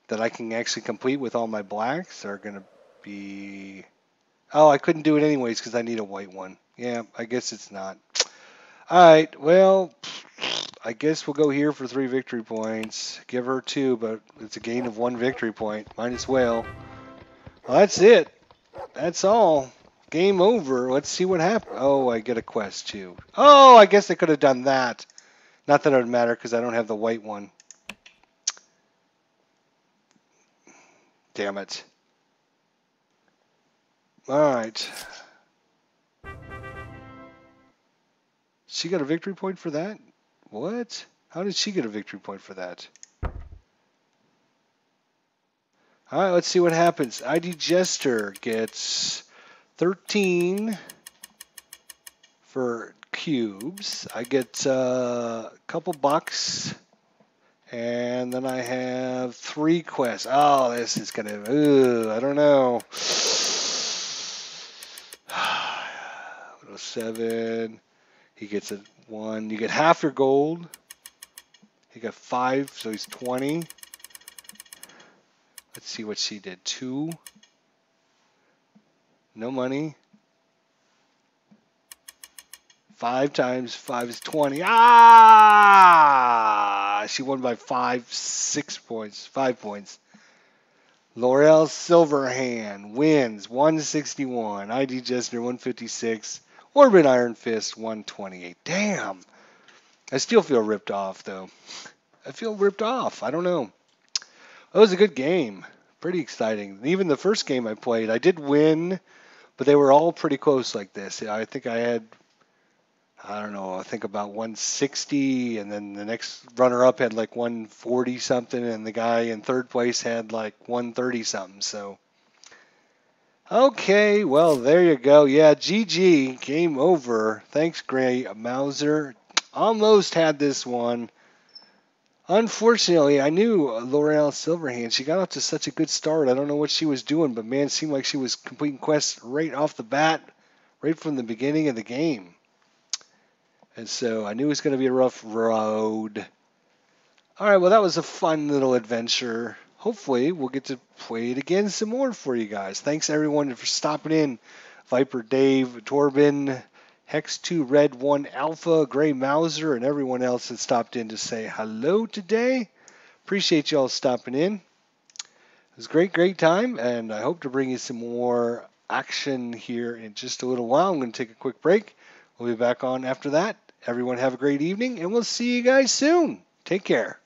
that I can actually complete with all my blacks are going to be... Oh, I couldn't do it anyways because I need a white one. Yeah, I guess it's not. All right, well, I guess we'll go here for 3 victory points. Give her 2, but it's a gain of 1 victory point. Might as well. Well, that's it. That's all. Game over. Let's see what happens. Oh, I get a quest too. Oh, I guess I could have done that. Not that it would matter because I don't have the white one. Damn it. All right. She got a victory point for that? What? How did she get a victory point for that? All right, let's see what happens. ID Jester gets 13 for cubes. I get a couple bucks. And then I have 3 quests. Oh, this is going to... I don't know. 7. He gets a 1. You get half your gold. He got 5, so he's 20. Let's see what she did. 2. No money. 5 times 5 is 20. Ah! She won by 6 points. 5 points. L'Oreal Silverhand wins 161. ID Jester 156. Orbit Iron Fist 128. Damn. I still feel ripped off though. I feel ripped off. I don't know. It was a good game. Pretty exciting. Even the first game I played, I did win, but they were all pretty close like this. I think I had, I don't know, I think about 160, and then the next runner-up had like 140 something, and the guy in third place had like 130 something. So, okay, well, there you go. Yeah, GG, game over. Thanks, Gray Mauser. Almost had this one. Unfortunately, I knew L'Oreal Silverhand. She got off to such a good start. I don't know what she was doing, but man, it seemed like she was completing quests right off the bat, right from the beginning of the game. And so I knew it was going to be a rough road. All right, well, that was a fun little adventure. Hopefully, we'll get to play it again some more for you guys. Thanks, everyone, for stopping in. Viper Dave, Torben, Hex 2, Red 1, Alpha, Gray Mauser, and everyone else that stopped in to say hello today. Appreciate y'all stopping in. It was a great time, and I hope to bring you some more action here in just a little while. I'm going to take a quick break. We'll be back on after that. Everyone have a great evening, and we'll see you guys soon. Take care.